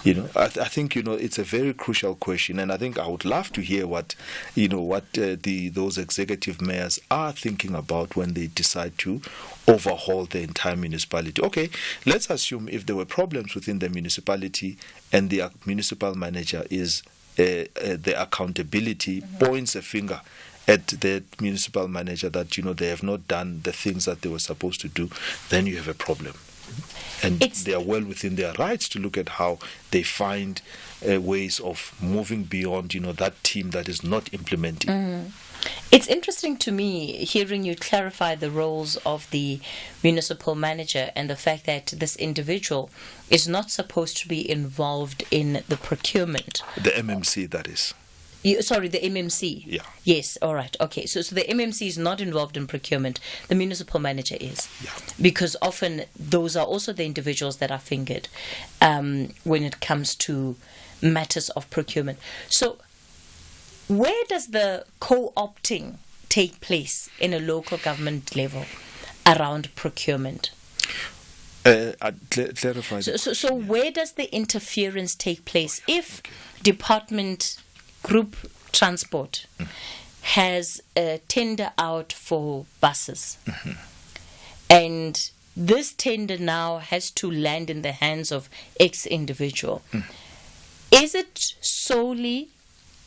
I think it's a very crucial question, and I think I would love to hear what those executive mayors are thinking about when they decide to overhaul the entire municipality. Okay, let's assume if there were problems within the municipality and the municipal manager is the accountability points a finger at the municipal manager that they have not done the things that they were supposed to do, then you have a problem. And they are well within their rights to look at how they find ways of moving beyond, that team that is not implementing. It's interesting to me hearing you clarify the roles of the municipal manager and the fact that this individual is not supposed to be involved in the procurement. The MMC, that is. The MMC. Yeah. Yes, all right. Okay, so the MMC is not involved in procurement. The municipal manager is. Yeah. Because often those are also the individuals that are fingered when it comes to matters of procurement. So where does the co-opting take place in a local government level around procurement? Clarify. So where does the interference take place if department group transport has a tender out for buses and this tender now has to land in the hands of X individual? Is it solely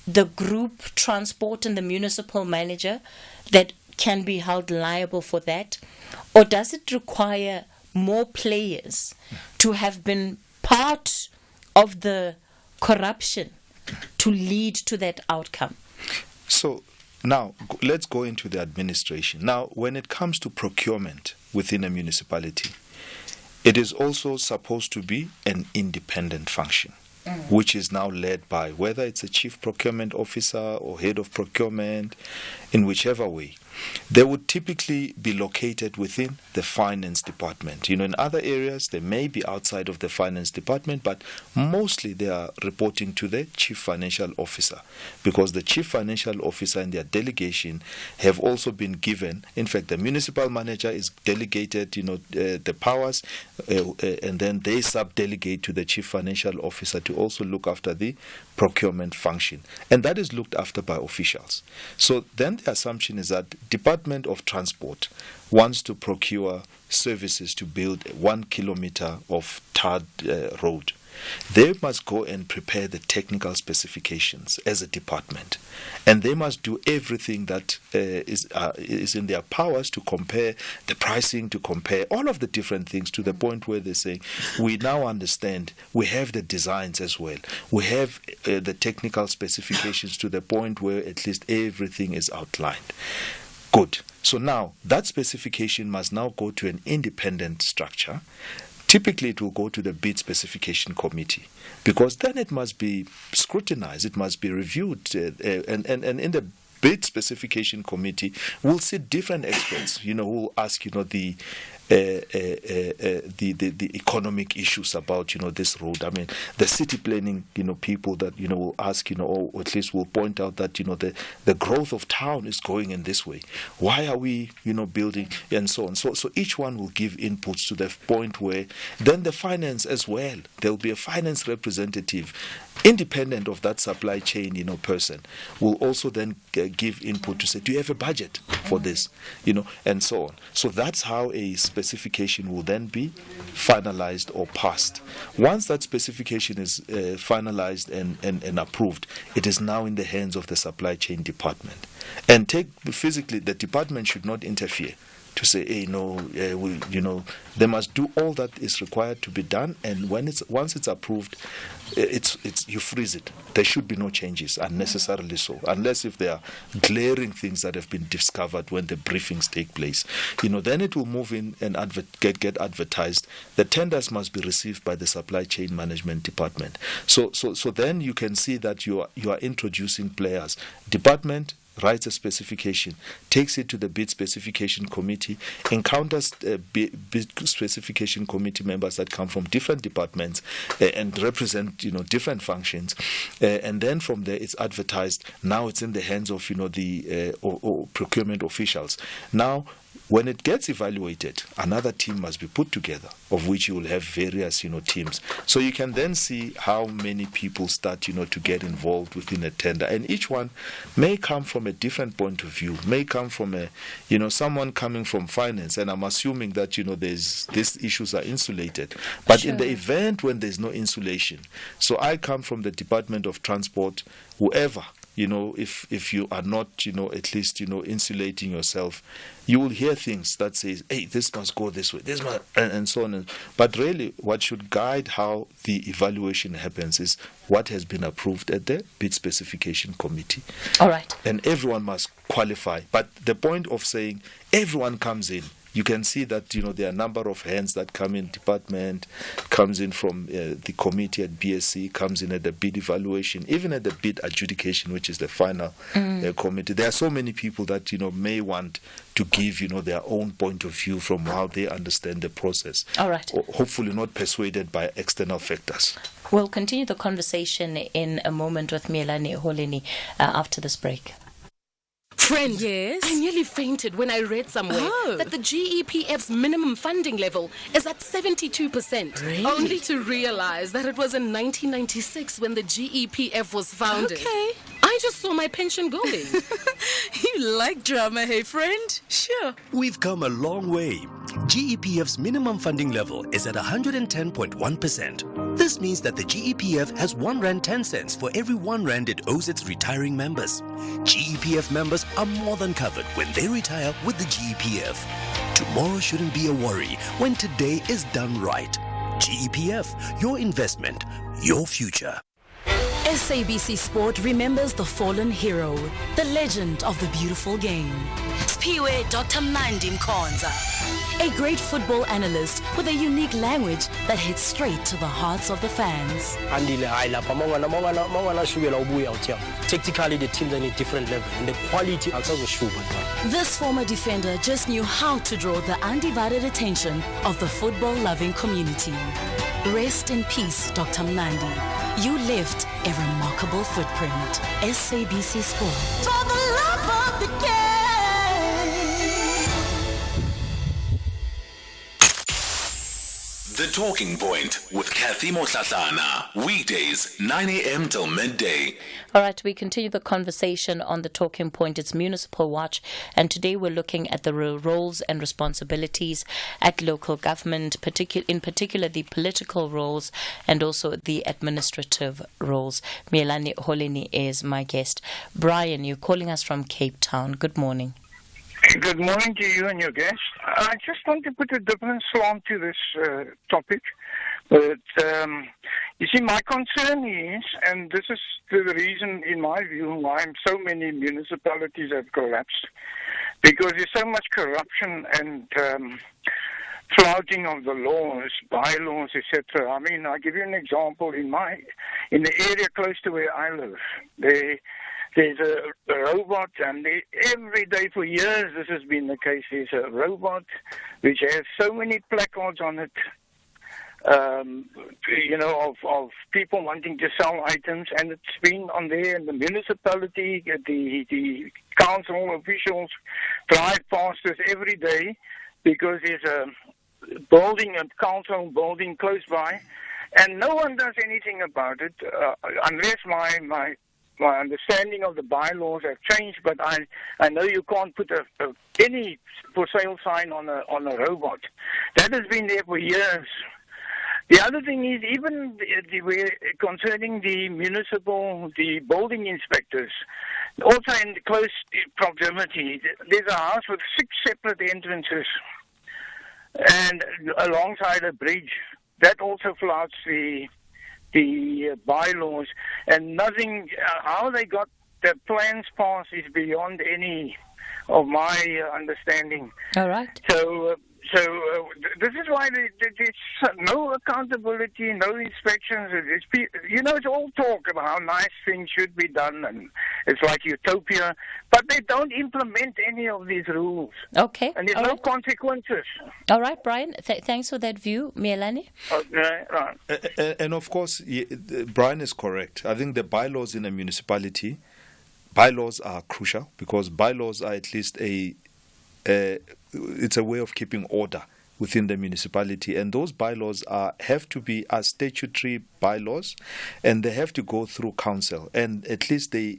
the group transport and the municipal manager that can be held liable for that, or does it require more players to have been part of the corruption to lead to that outcome? So now let's go into the administration. Now, when it comes to procurement within a municipality, it is also supposed to be an independent function, which is now led by whether it's a chief procurement officer or head of procurement, in whichever way. They would typically be located within the finance department. In other areas, they may be outside of the finance department, but mostly they are reporting to the chief financial officer, because the chief financial officer and their delegation have also been given. In fact, the municipal manager is delegated, the powers, and then they sub-delegate to the chief financial officer to also look after the procurement function. And that is looked after by officials. So then the assumption is that Department of Transport wants to procure services to build 1 kilometer of tarred road. They must go and prepare the technical specifications as a department, and they must do everything that is in their powers to compare the pricing, to compare all of the different things, to the point where they say, we now understand, we have the designs as well, we have the technical specifications, to the point where at least everything is outlined. Good. So now that specification must now go to an independent structure. Typically, it will go to the bid specification committee, because then it must be scrutinized, it must be reviewed, and in the bid specification committee, we'll see different experts, who will ask, the economic issues about, this road. I mean, the city planning, people that, will ask, or at least will point out that, the growth of town is going in this way. Why are we, building, and so on. So each one will give inputs to the point where then the finance as well, there'll be a finance representative independent of that supply chain, person, will also then give input to say, do you have a budget for this, and so on. So that's how a specification will then be finalized or passed. Once that specification is finalized and approved, it is now in the hands of the supply chain department. And physically, the department should not interfere to say, hey, no, they must do all that is required to be done, and once it's approved, you freeze it. There should be no changes unnecessarily, so unless if there are glaring things that have been discovered when the briefings take place, then it will move in and get advertised. The tenders must be received by the supply chain management department. So then you can see that you are introducing players. Department writes a specification, takes it to the bid specification committee, encounters bid specification committee members that come from different departments and represent different functions, and then from there it's advertised. Now it's in the hands of the procurement officials. Now when it gets evaluated, another team must be put together, of which you will have various, teams. So you can then see how many people start, to get involved within a tender. And each one may come from a different point of view, may come from someone coming from finance. And I'm assuming that, these issues are insulated. But in the event when there's no insulation, so I come from the Department of Transport, whoever, if you are not, at least, insulating yourself, you will hear things that says, hey, this must go this way, this must, and so on. But really, what should guide how the evaluation happens is what has been approved at the bid specification committee. All right. And everyone must qualify. But the point of saying everyone comes in, you can see that there are a number of hands that come in. Department comes in from the committee at BSC, comes in at the bid evaluation, even at the bid adjudication, which is the final committee. There are so many people that may want to give their own point of view from how they understand the process. All right. Hopefully not persuaded by external factors. We'll continue the conversation in a moment with Mohlahlana Mohlahlana after this break. Friend, yes? I nearly fainted when I read somewhere that the GEPF's minimum funding level is at 72%. Really? Only to realize that it was in 1996 when the GEPF was founded. Okay. I just saw my pension going. You like drama, hey friend? Sure. We've come a long way. GEPF's minimum funding level is at 110.1%. This means that the GEPF has 1 rand 10 cents for every 1 rand it owes its retiring members. GEPF members are more than covered when they retire with the GEPF. Tomorrow shouldn't be a worry when today is done right. GEPF, your investment, your future. SABC Sport remembers the fallen hero, the legend of the beautiful game. Spiwe Dr. Mnandi Mkhonza. A great football analyst with a unique language that hits straight to the hearts of the fans. Tactically, the teams are in a different level, and the quality also shows. This former defender just knew how to draw the undivided attention of the football-loving community. Rest in peace, Dr. Mnandi. You left a remarkable footprint. SABC Sport. For the love of the game. The Talking Point with Cathy Mohlahlana. Weekdays, 9 a.m. till midday. All right, we continue the conversation on the Talking Point. It's Municipal Watch, and today we're looking at the roles and responsibilities at local government, in particular the political roles and also the administrative roles. Mohlahlana Mohlahlana is my guest. Brian, you're calling us from Cape Town. Good morning. Good morning to you and your guest. I just want to put a different slant to this topic. But, you see, my concern is, and this is the reason, in my view, why so many municipalities have collapsed, because there's so much corruption and flouting of the laws, bylaws, etc. I mean, I'll give you an example. In the area close to where I live, there's a robot, and every day for years this has been the case. There's a robot which has so many placards on it, of people wanting to sell items, and it's been on there, and the municipality, the council officials drive past us every day because there's a council building close by, and no one does anything about it unless my understanding of the bylaws have changed, but I know you can't put any for sale sign on a robot. That has been there for years. The other thing is, even concerning the building inspectors, also in close proximity, there's a house with 6 separate entrances and alongside a bridge. That also flouts the bylaws, and nothing, how they got the plans passed is beyond any of my understanding. All right. So this is why there's no accountability, no inspections. It's all talk about how nice things should be done, and it's like utopia, but they don't implement any of these rules. Okay. And there's no consequences. All right, Brian, thanks for that view. Mohlahlana? Okay, right. And of course, Brian is correct. I think the bylaws in a municipality, bylaws are crucial, because bylaws are at least a it's a way of keeping order within the municipality, and those bylaws are statutory bylaws, and they have to go through council, and at least they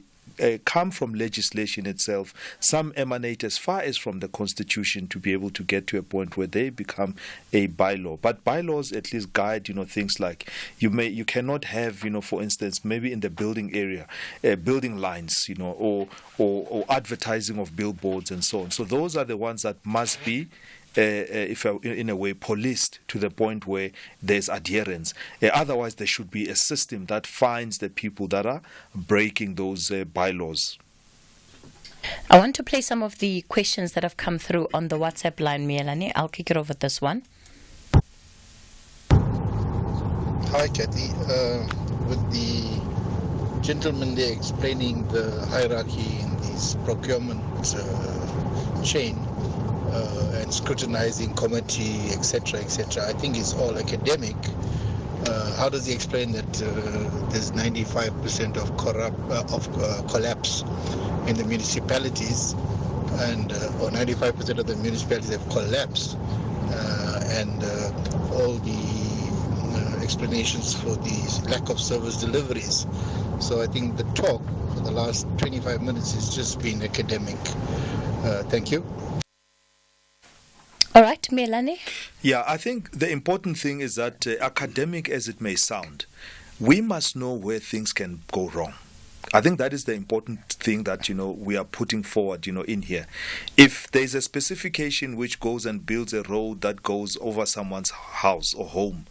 come from legislation itself. Some emanate as far as from the constitution to be able to get to a point where they become a bylaw. But bylaws at least guide, things like you cannot have, for instance, maybe in the building area, building lines, or advertising of billboards and so on. So those are the ones that must be in a way policed to the point where there's adherence. Otherwise, there should be a system that finds the people that are breaking those bylaws. I want to play some of the questions that have come through on the WhatsApp line, Mielani. I'll kick it over this one. Hi, Cathy. With the gentleman there explaining the hierarchy in this procurement chain, and scrutinizing committee, etc., etc. I think it's all academic. How does he explain that there's 95% of collapse in the municipalities, and or 95% of the municipalities have collapsed, and all the explanations for the lack of service deliveries? So I think the talk for the last 25 minutes has just been academic. Thank you. All right, Melanie? Yeah, I think the important thing is that academic as it may sound, we must know where things can go wrong. I think that is the important thing that, we are putting forward, in here. If there's a specification which goes and builds a road that goes over someone's house or home,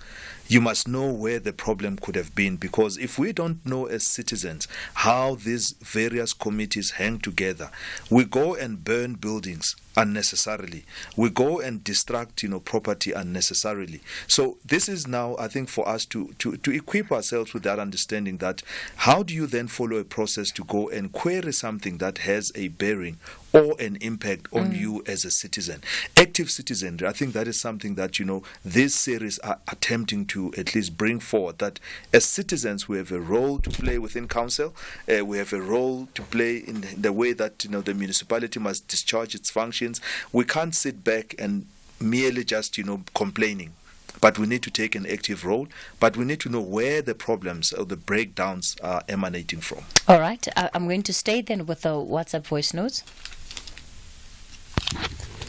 you must know where the problem could have been, because if we don't know as citizens how these various committees hang together, we go and burn buildings unnecessarily. We go and distract, property unnecessarily. So this is now, I think, for us to equip ourselves with that understanding that how do you then follow a process to go and query something that has a bearing or an impact on you as a citizen. Active citizenry, I think that is something that, this series are attempting to at least bring forward, that as citizens we have a role to play within council, we have a role to play in the way that, the municipality must discharge its functions. We can't sit back and merely just, complaining. But we need to take an active role, but we need to know where the problems or the breakdowns are emanating from. All right, I'm going to stay then with the WhatsApp voice notes.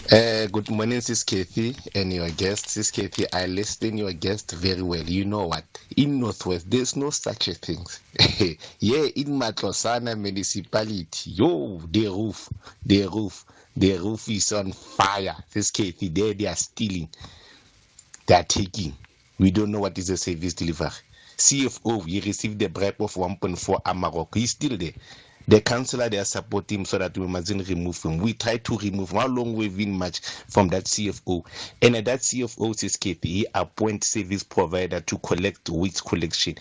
Good morning, Sis Cathy and your guest. Sis Cathy, I listen your guest very well. You know what? In Northwest, there's no such a thing. Yeah, in Matlosana municipality, the roof is on fire. Sis Cathy, they are stealing. They are taking. We don't know what is the service delivery. CFO, he received the bribe of 1.4 Amarok. He's still there. The councillor, they are supporting him so that we mustn't remove him. We try to remove him. How long we've been much from that CFO? And that CFO says, Cathy, he appoints service provider to collect waste collection.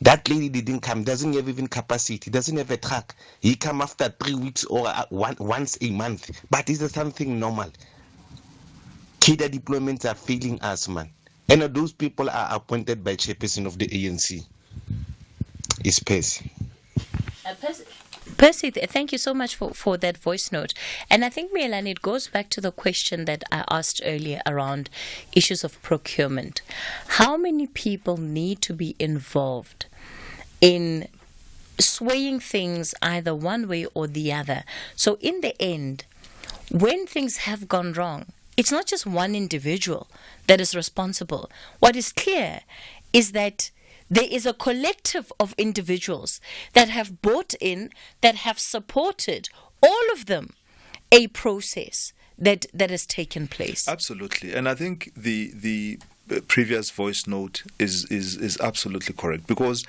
That lady didn't come, doesn't have even capacity, doesn't have a truck. He come after 3 weeks or once a month. But is it something normal? Cadre deployments are failing us, man. And those people are appointed by chairperson of the ANC. It's Percy. Percy, thank you so much for that voice note. And I think, Mielani, it goes back to the question that I asked earlier around issues of procurement. How many people need to be involved in swaying things either one way or the other? So in the end, when things have gone wrong, it's not just one individual that is responsible. What is clear is that there is a collective of individuals that have bought in, that have supported, all of them, a process that has taken place. Absolutely. And I think the previous voice note is absolutely correct, because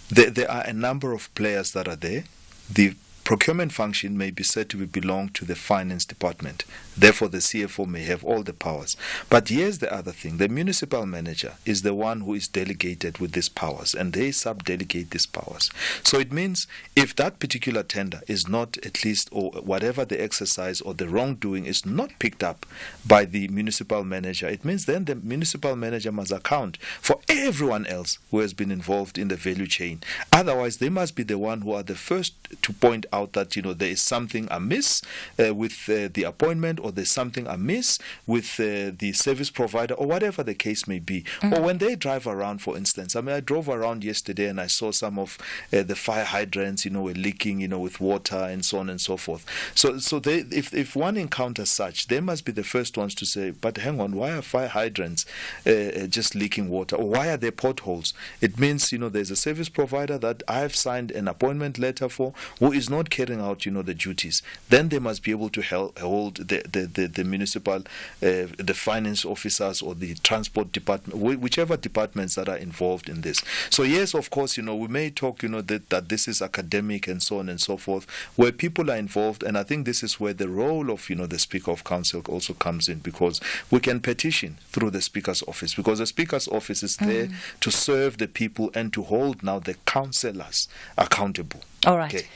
there are a number of players that are there. The procurement function may be said to belong to the finance department. Therefore, the CFO may have all the powers. But here's the other thing. The municipal manager is the one who is delegated with these powers, and they sub-delegate these powers. So it means if that particular tender is not, at least, or whatever the exercise or the wrongdoing is not picked up by the municipal manager, it means then the municipal manager must account for everyone else who has been involved in the value chain. Otherwise, they must be the one who are the first to point out out that there is something amiss with the appointment, or there's something amiss with the service provider, or whatever the case may be. Or when they drive around, for instance, I drove around yesterday and I saw some of the fire hydrants, were leaking, with water and so on and so forth. So they, if one encounters such, they must be the first ones to say, but hang on, why are fire hydrants just leaking water? Or why are there potholes? It means, there's a service provider that I've signed an appointment letter for who is not carrying out, the duties. Then they must be able to hold the municipal, the finance officers or the transport department, whichever departments that are involved in this. So yes, of course, we may talk, that this is academic and so on and so forth, where people are involved, and I think this is where the role of, the Speaker of Council also comes in, because we can petition through the Speaker's office, because the Speaker's office is there to serve the people and to hold now the councillors accountable. All right. Okay.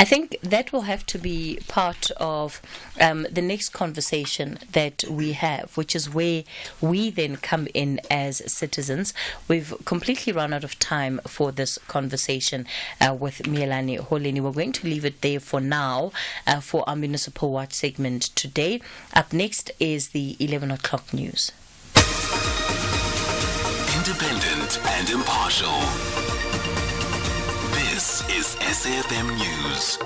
I think that will have to be part of the next conversation that we have, which is where we then come in as citizens. We've completely run out of time for this conversation with Mohlahlana Holeni. We're going to leave it there for now for our Municipal Watch segment today. Up next is the 11 o'clock news. Independent and impartial. This is SAFM News.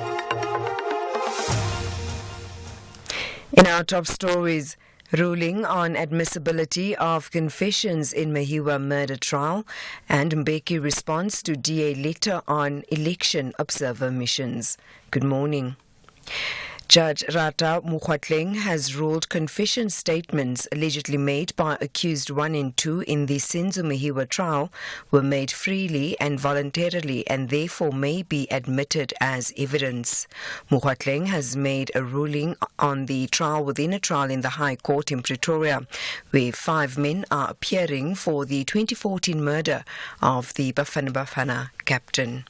In our top stories, ruling on admissibility of confessions in Mahiwa murder trial, and Mbeki response to DA letter on election observer missions. Good morning. Judge Rata Mohlahlana has ruled confession statements allegedly made by accused 1 and 2 in the Senzo Mahiwa trial were made freely and voluntarily and therefore may be admitted as evidence. Mohlahlana has made a ruling on the trial within a trial in the High Court in Pretoria, where 5 men are appearing for the 2014 murder of the Bafana Bafana captain.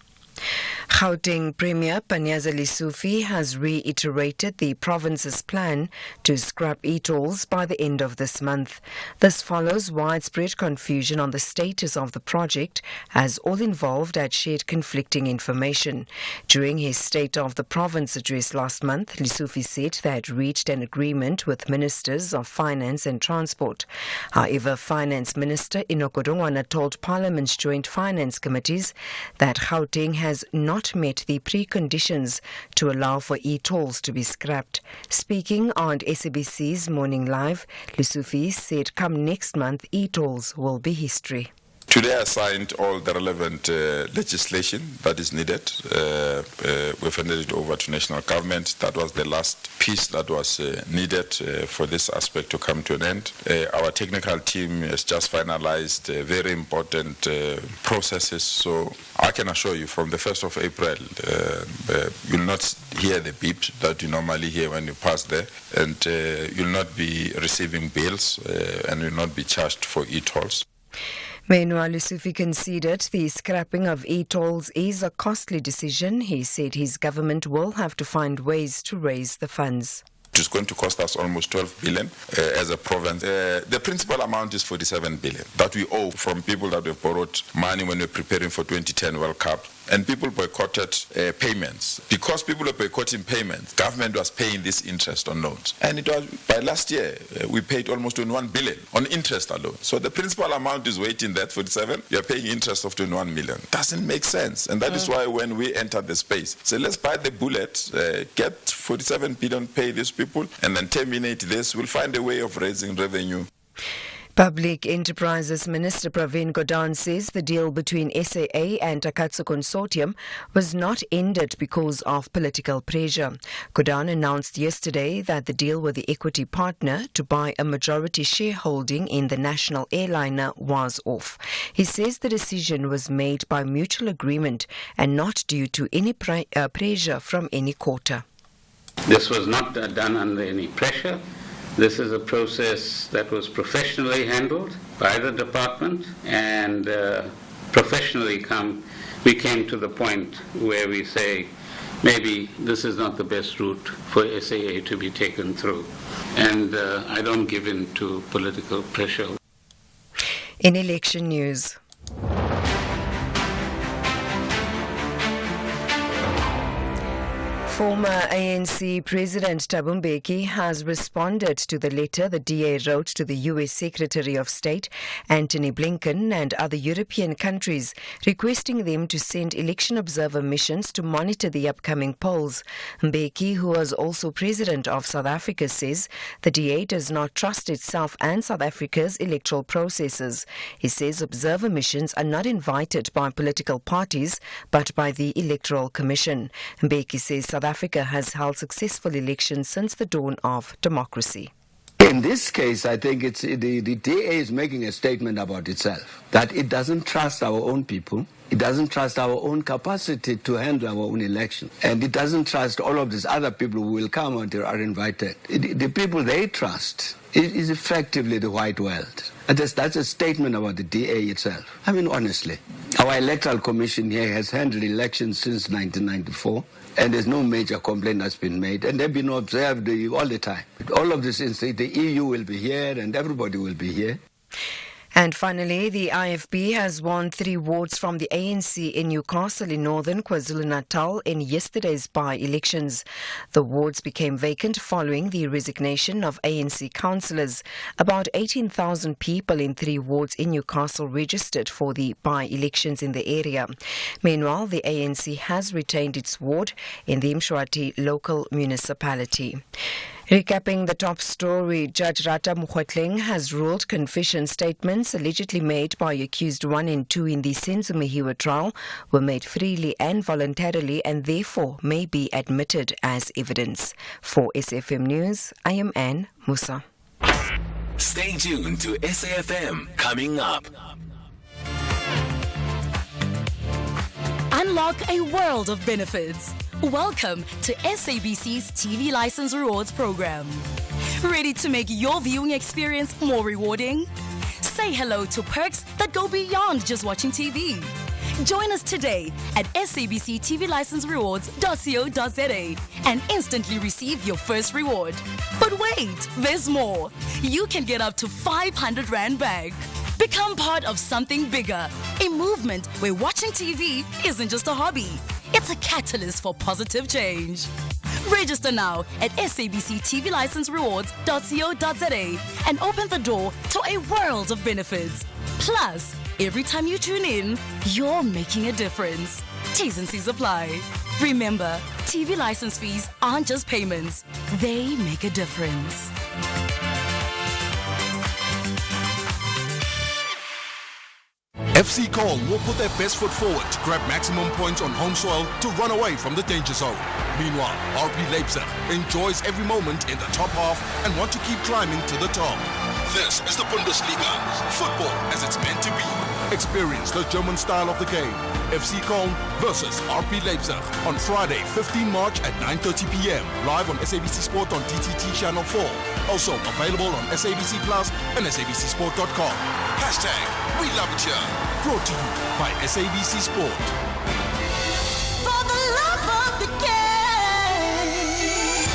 Gauteng Premier Panyaza Lesufi has reiterated the province's plan to scrap e-tolls by the end of this month. This follows widespread confusion on the status of the project, as all involved had shared conflicting information. During his State of the Province address last month, Lesufi said they had reached an agreement with Ministers of Finance and Transport. However, Finance Minister Enoch Godongwana told Parliament's Joint Finance Committees that Gauteng has not met the preconditions to allow for e-tolls to be scrapped. Speaking on SABC's Morning Live, Lesufi said come next month e-tolls will be history. Today I signed all the relevant legislation that is needed. We've handed it over to national government. That was the last piece that was needed for this aspect to come to an end. Our technical team has just finalized very important processes. So I can assure you from the 1st of April, you'll not hear the beep that you normally hear when you pass there. And you'll not be receiving bills and you'll not be charged for e-tolls. Meanwhile, Lesufi conceded the scrapping of e-tolls is a costly decision. He said his government will have to find ways to raise the funds. It is going to cost us almost 12 billion as a province. The principal amount is 47 billion that we owe from people that have borrowed money when we're preparing for 2010 World Cup. And people boycotted payments. Because people were boycotting payments, government was paying this interest on loans. And it was by last year, we paid almost 21 billion on interest alone. So the principal amount is waiting that 47, you're paying interest of 21 million. Doesn't make sense. And that is why when we entered the space, so let's buy the bullet, get 47 billion, pay these people, and then terminate this. We'll find a way of raising revenue. Public Enterprises Minister Pravin Gordhan says the deal between SAA and Takatsu Consortium was not ended because of political pressure. Gordhan announced yesterday that the deal with the equity partner to buy a majority shareholding in the national airliner was off. He says the decision was made by mutual agreement and not due to any pressure from any quarter. This was not done under any pressure. This is a process that was professionally handled by the department, and professionally we came to the point where we say maybe this is not the best route for SAA to be taken through. And I don't give in to political pressure. In election news. Former ANC President Thabo Mbeki has responded to the letter the DA wrote to the US Secretary of State, Antony Blinken, and other European countries, requesting them to send election observer missions to monitor the upcoming polls. Mbeki, who was also President of South Africa, says the DA does not trust itself and South Africa's electoral processes. He says observer missions are not invited by political parties, but by the Electoral Commission. Mbeki says South Africa has held successful elections since the dawn of democracy. In this case, I think it's the DA is making a statement about itself, that it doesn't trust our own people, it doesn't trust our own capacity to handle our own election, and it doesn't trust all of these other people who will come and are invited. The people they trust is effectively the white world. And that's a statement about the DA itself. I mean, honestly, our electoral commission here has handled elections since 1994. And there's no major complaint that's been made. And they've been observed all the time. All of this, the EU will be here and everybody will be here. And finally, the IFB has won 3 wards from the ANC in Newcastle in northern KwaZulu-Natal in yesterday's by-elections. The wards became vacant following the resignation of ANC councillors. About 18,000 people in 3 wards in Newcastle registered for the by-elections in the area. Meanwhile, the ANC has retained its ward in the Mshwati local municipality. Recapping the top story, Judge Cathy Mohlahlana has ruled confession statements allegedly made by accused 1 and 2 in the Senzo Mehiwa trial were made freely and voluntarily and therefore may be admitted as evidence. For SAFM News, I am Anne Musa. Stay tuned to SAFM coming up. Unlock a world of benefits. Welcome to SABC's TV License Rewards program. Ready to make your viewing experience more rewarding? Say hello to perks that go beyond just watching TV. Join us today at sabctvlicenserewards.co.za and instantly receive your first reward. But wait, there's more. You can get up to 500 Rand back. Become part of something bigger, a movement where watching TV isn't just a hobby. It's a catalyst for positive change. Register now at sabctvlicenserewards.co.za and open the door to a world of benefits. Plus, every time you tune in, you're making a difference. T's and C's apply. Remember, TV license fees aren't just payments. They make a difference. FC Cole will put their best foot forward to grab maximum points on home soil to run away from the danger zone. Meanwhile, RB Leipzig enjoys every moment in the top half and want to keep climbing to the top. This is the Bundesliga, football as it's meant to be. Experience the German style of the game. FC Köln versus RB Leipzig on Friday, 15 March at 9:30 p.m. Live on SABC Sport on DTT Channel 4. Also available on SABC Plus and SABCSport.com. Hashtag We Love It Here. Brought to you by SABC Sport. For the love of the game.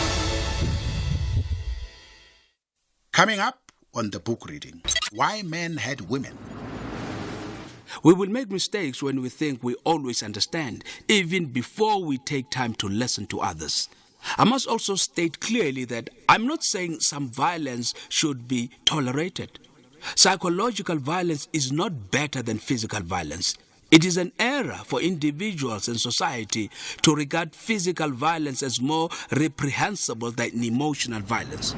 Coming up on the book reading, Why Men Had Women. We will make mistakes when we think we always understand, even before we take time to listen to others. I must also state clearly that I'm not saying some violence should be tolerated. Psychological violence is not better than physical violence. It is an error for individuals and society to regard physical violence as more reprehensible than emotional violence.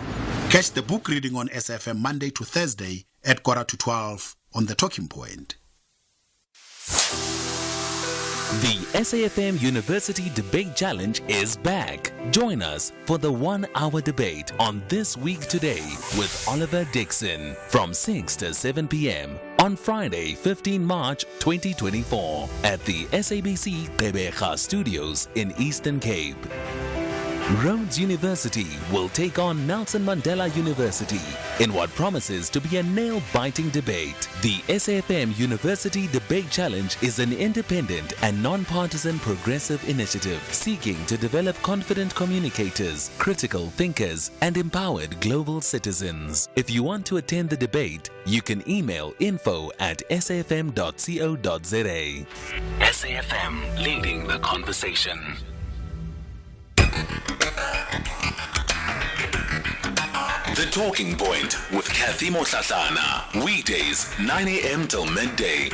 Catch the book reading on SFM Monday to Thursday at 11:45 on The Talking Point. The SAFM University Debate Challenge is back. Join us for the 1-hour debate on This Week Today with Oliver Dixon from 6 to 7 p.m. on Friday, 15 March 2024 at the SABC Tebeja Studios in Eastern Cape. Rhodes University will take on Nelson Mandela University in what promises to be a nail-biting debate. The SAFM University Debate Challenge is an independent and non-partisan progressive initiative seeking to develop confident communicators, critical thinkers, and empowered global citizens. If you want to attend the debate, you can email info@safm.co.za. SAFM, leading the conversation. The Talking Point with Cathy Mohlahlana. Weekdays, 9 a.m. till midday.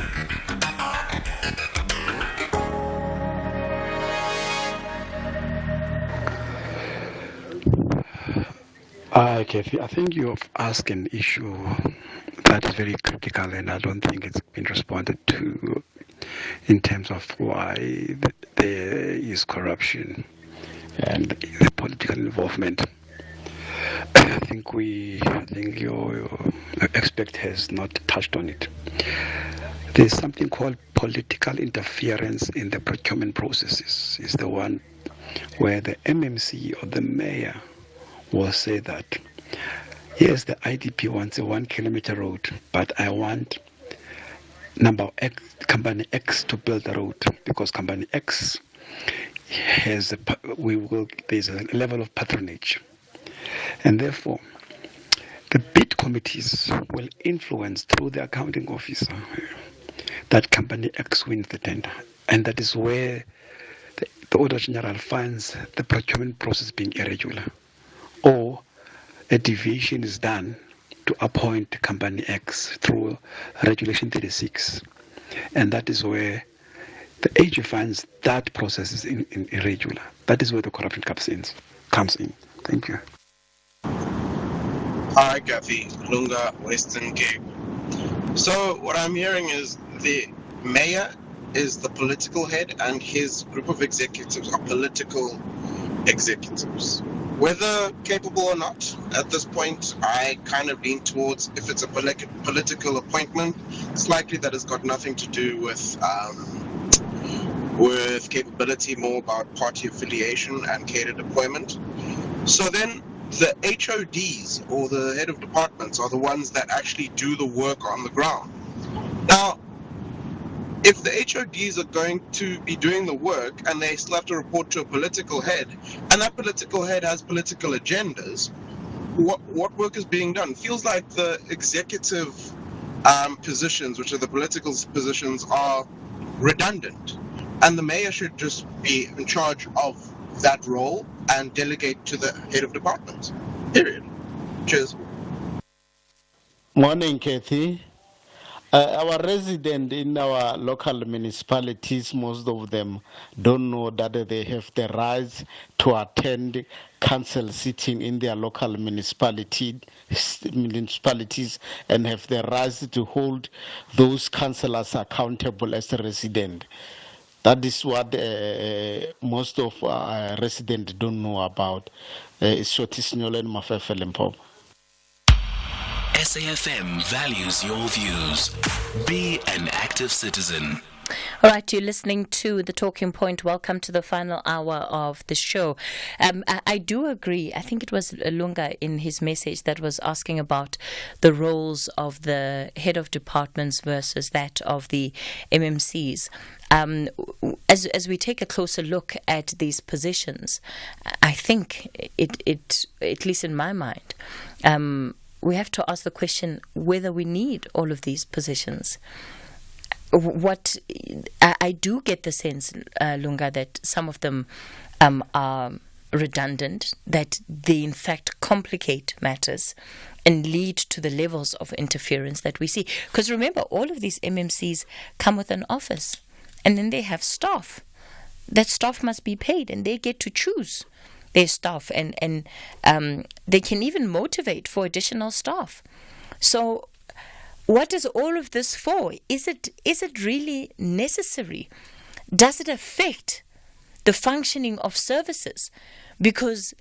Cathy, I think you have asked an issue that is very critical, and I don't think it's been responded to in terms of why there is corruption and the political involvement. I think your expert has not touched on it. There's something called political interference in the procurement processes. It's the one where the MMC or the mayor will say that, yes, the IDP wants a 1 kilometer road, but I want number X, company X to build the road, because company X has there's a level of patronage. And therefore, the bid committees will influence through the accounting officer that company X wins the tender. And that is where the Auditor General finds the procurement process being irregular. Or a deviation is done to appoint company X through Regulation 36. And that is where the AG finds that process is irregular. That is where the corruption comes in. Thank you. Hi, Cathy. Lunga, Western Cape. So what I'm hearing is the mayor is the political head and his group of executives are political executives. Whether capable or not, at this point, I kind of lean towards if it's a political appointment, it's likely that it's got nothing to do with capability, more about party affiliation and catered appointment. So then the HODs or the head of departments are the ones that actually do the work on the ground. Now, if the HODs are going to be doing the work and they still have to report to a political head, and that political head has political agendas, what work is being done? Feels like the executive positions, which are the political positions, are redundant. And the mayor should just be in charge of that role and delegate to the head of department. Period. Cheers. Morning, Cathy. Our residents in our local municipalities, most of them don't know that they have the right to attend council sitting in their local municipalities and have the right to hold those councillors accountable as a resident. That is what most of our residents don't know about. SAFM values your views. Be an active citizen. All right, you're listening to The Talking Point. Welcome to the final hour of the show. I do agree. I think it was Lunga in his message that was asking about the roles of the head of departments versus that of the MMCs. As we take a closer look at these positions, I think it at least in my mind, we have to ask the question whether we need all of these positions. What I do get the sense, Lunga, that some of them are redundant, that they in fact complicate matters and lead to the levels of interference that we see. Because remember, all of these MMCs come with an office, and then they have staff. That staff must be paid, and they get to choose their staff, and they can even motivate for additional staff. So what is all of this for? Is it really necessary? Does it affect the functioning of services? Because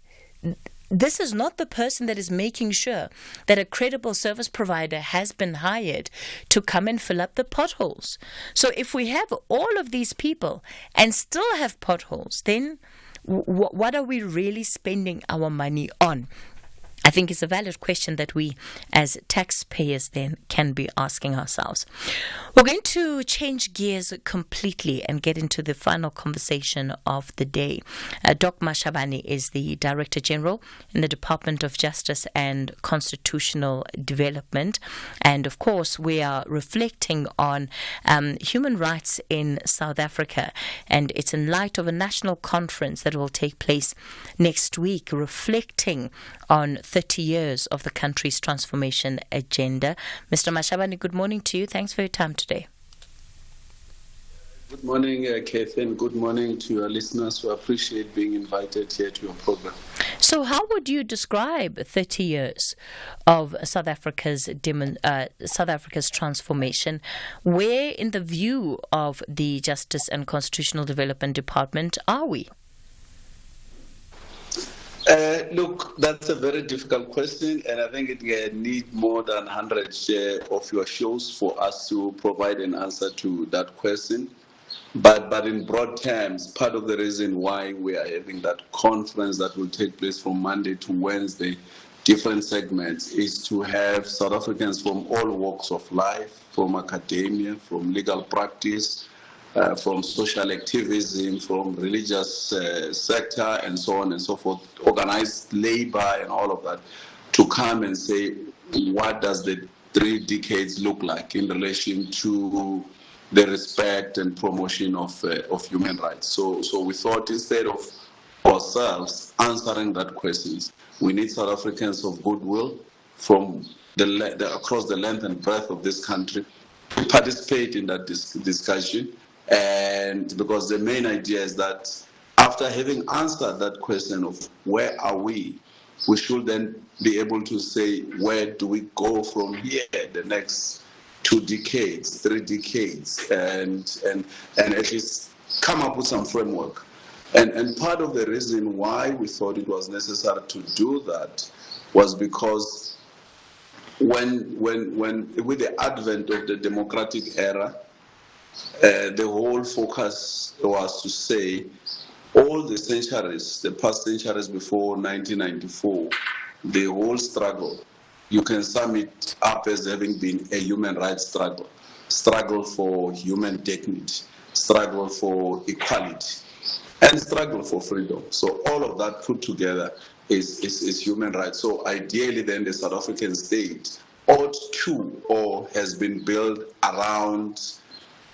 this is not the person that is making sure that a credible service provider has been hired to come and fill up the potholes. So if we have all of these people and still have potholes, then what are we really spending our money on? I think it's a valid question that we as taxpayers then can be asking ourselves. We're going to change gears completely and get into the final conversation of the day. Dr. Mohlahlana is the Director General in the Department of Justice and Constitutional Development. And of course, we are reflecting on human rights in South Africa. And it's in light of a national conference that will take place next week, reflecting on 30 years of the country's transformation agenda. Mr. Mohlahlana, good morning to you. Thanks for your time today. Good morning, Cathy, and good morning to your listeners who appreciate being invited here to your program. So how would you describe 30 years of South Africa's transformation? Where in the view of the Justice and Constitutional Development Department are we? Look, that's a very difficult question, and I think it needs more than 100 of your shows for us to provide an answer to that question. But in broad terms, part of the reason why we are having that conference that will take place from Monday to Wednesday, different segments, is to have South Africans from all walks of life, from academia, from legal practice, from social activism, from religious sector, and so on and so forth, organized labor and all of that, to come and say, what does the 3 decades look like in relation to the respect and promotion of human rights. So we thought, instead of ourselves answering that question, we need South Africans of goodwill from across the length and breadth of this country to participate in that discussion. And because the main idea is that after having answered that question of where are we should then be able to say, where do we go from here the next 2 decades, 3 decades, and at least come up with some framework. And part of the reason why we thought it was necessary to do that was because when with the advent of the democratic era, the whole focus was to say all the centuries, the past centuries before 1994, the whole struggle, you can sum it up as having been a human rights struggle for human dignity, struggle for equality, and struggle for freedom. So all of that put together is human rights. So ideally then the South African state ought to, or has been built around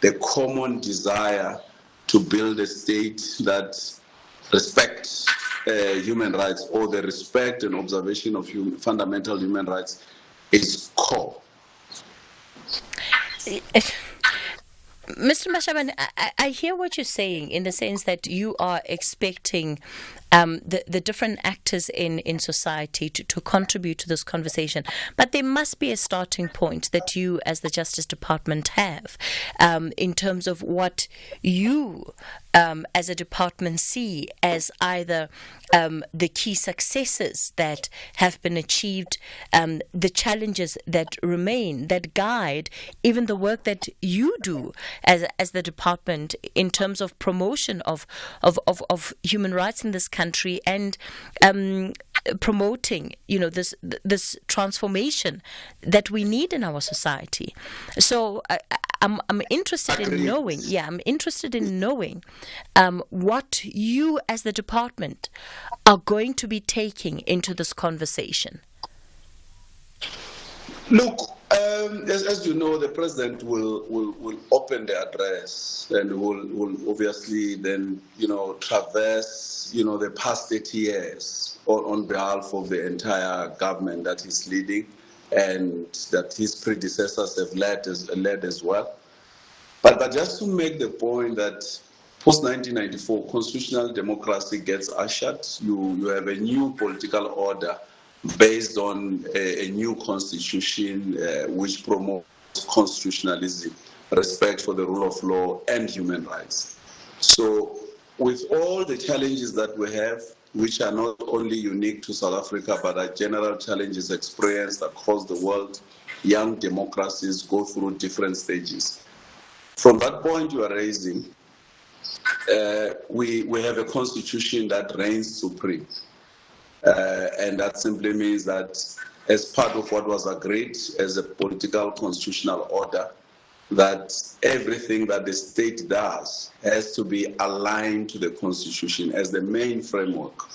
the common desire to build a state that respects human rights, or the respect and observation of fundamental human rights is core. Mr. Mohlahlana, I hear what you're saying in the sense that you are expecting the different actors in society to contribute to this conversation. But there must be a starting point that you as the Justice Department have in terms of what you as a department see as either the key successes that have been achieved, the challenges that remain, that guide even the work that you do as the department in terms of promotion of human rights in this country and promoting, this transformation that we need in our society. So I'm interested in knowing. Yeah, I'm interested in knowing what you as the department are going to be taking into this conversation. Look, as you know, the president will open the address and will obviously then, traverse, the past 30 years on behalf of the entire government that he's leading and that his predecessors have led as well. But just to make the point that post-1994, constitutional democracy gets ushered, you have a new political order based on a new constitution which promotes constitutionalism, respect for the rule of law and human rights. So with all the challenges that we have, which are not only unique to South Africa, but are general challenges experienced across the world, young democracies go through different stages. From that point you are raising, we have a constitution that reigns supreme. And that simply means that as part of what was agreed as a political constitutional order, that everything that the state does has to be aligned to the Constitution as the main framework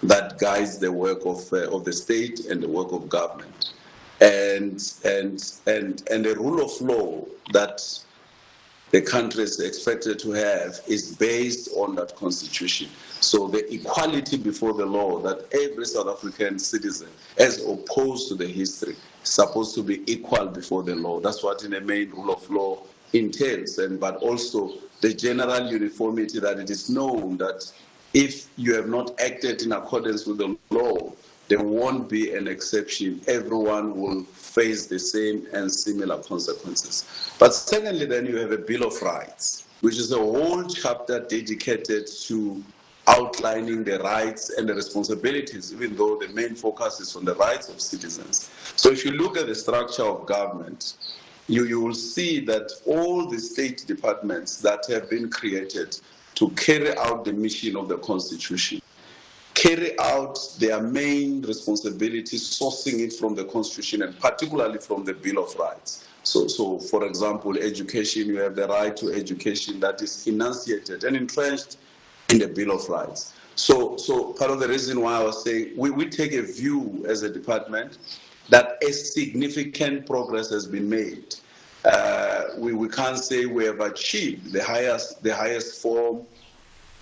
that guides the work of the state and the work of government. And the rule of law that the country is expected to have is based on that Constitution. So the equality before the law that every South African citizen, as opposed to the history, is supposed to be equal before the law. That's what in the main rule of law entails, but also the general uniformity that it is known that if you have not acted in accordance with the law, there won't be an exception. Everyone will face the same and similar consequences. But secondly, then you have a Bill of Rights, which is a whole chapter dedicated to outlining the rights and the responsibilities, even though the main focus is on the rights of citizens. So if you look at the structure of government, you will see that all the state departments that have been created to carry out the mission of the Constitution carry out their main responsibility, sourcing it from the Constitution and particularly from the Bill of Rights. So for example, education, you have the right to education that is enunciated and entrenched in the Bill of Rights. So part of the reason why I was saying we take a view as a department that a significant progress has been made. We can't say we have achieved the highest form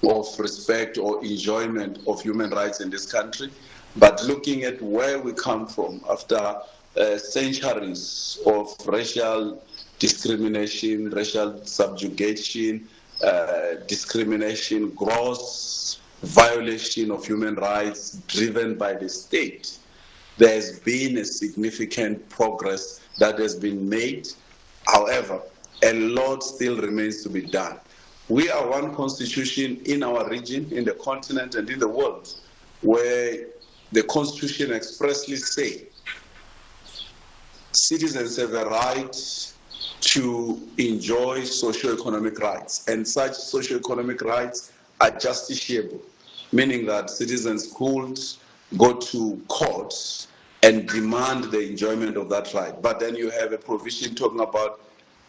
of respect or enjoyment of human rights in this country, but looking at where we come from after centuries of racial discrimination, racial subjugation, discrimination, gross violation of human rights driven by the state, there has been a significant progress that has been made. However, a lot still remains to be done. We are one constitution in our region, in the continent, and in the world, where the Constitution expressly says citizens have a right to enjoy socio-economic rights, and such socio-economic rights are justiciable, meaning that citizens could go to court and demand the enjoyment of that right. But then you have a provision talking about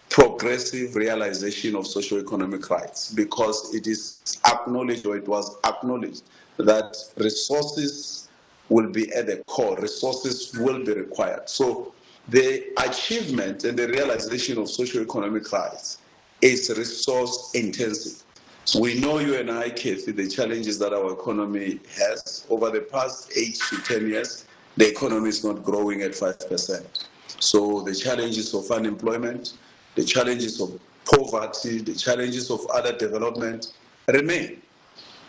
progressive realization of socio-economic rights, because it is acknowledged, or it was acknowledged, that resources will be at the core, resources will be required. So the achievement and the realization of socio-economic rights is resource intensive. So we know, you and I, Cathy, the challenges that our economy has. Over the past 8 to 10 years, the economy is not growing at 5%. So the challenges of unemployment, the challenges of poverty, the challenges of other development remain.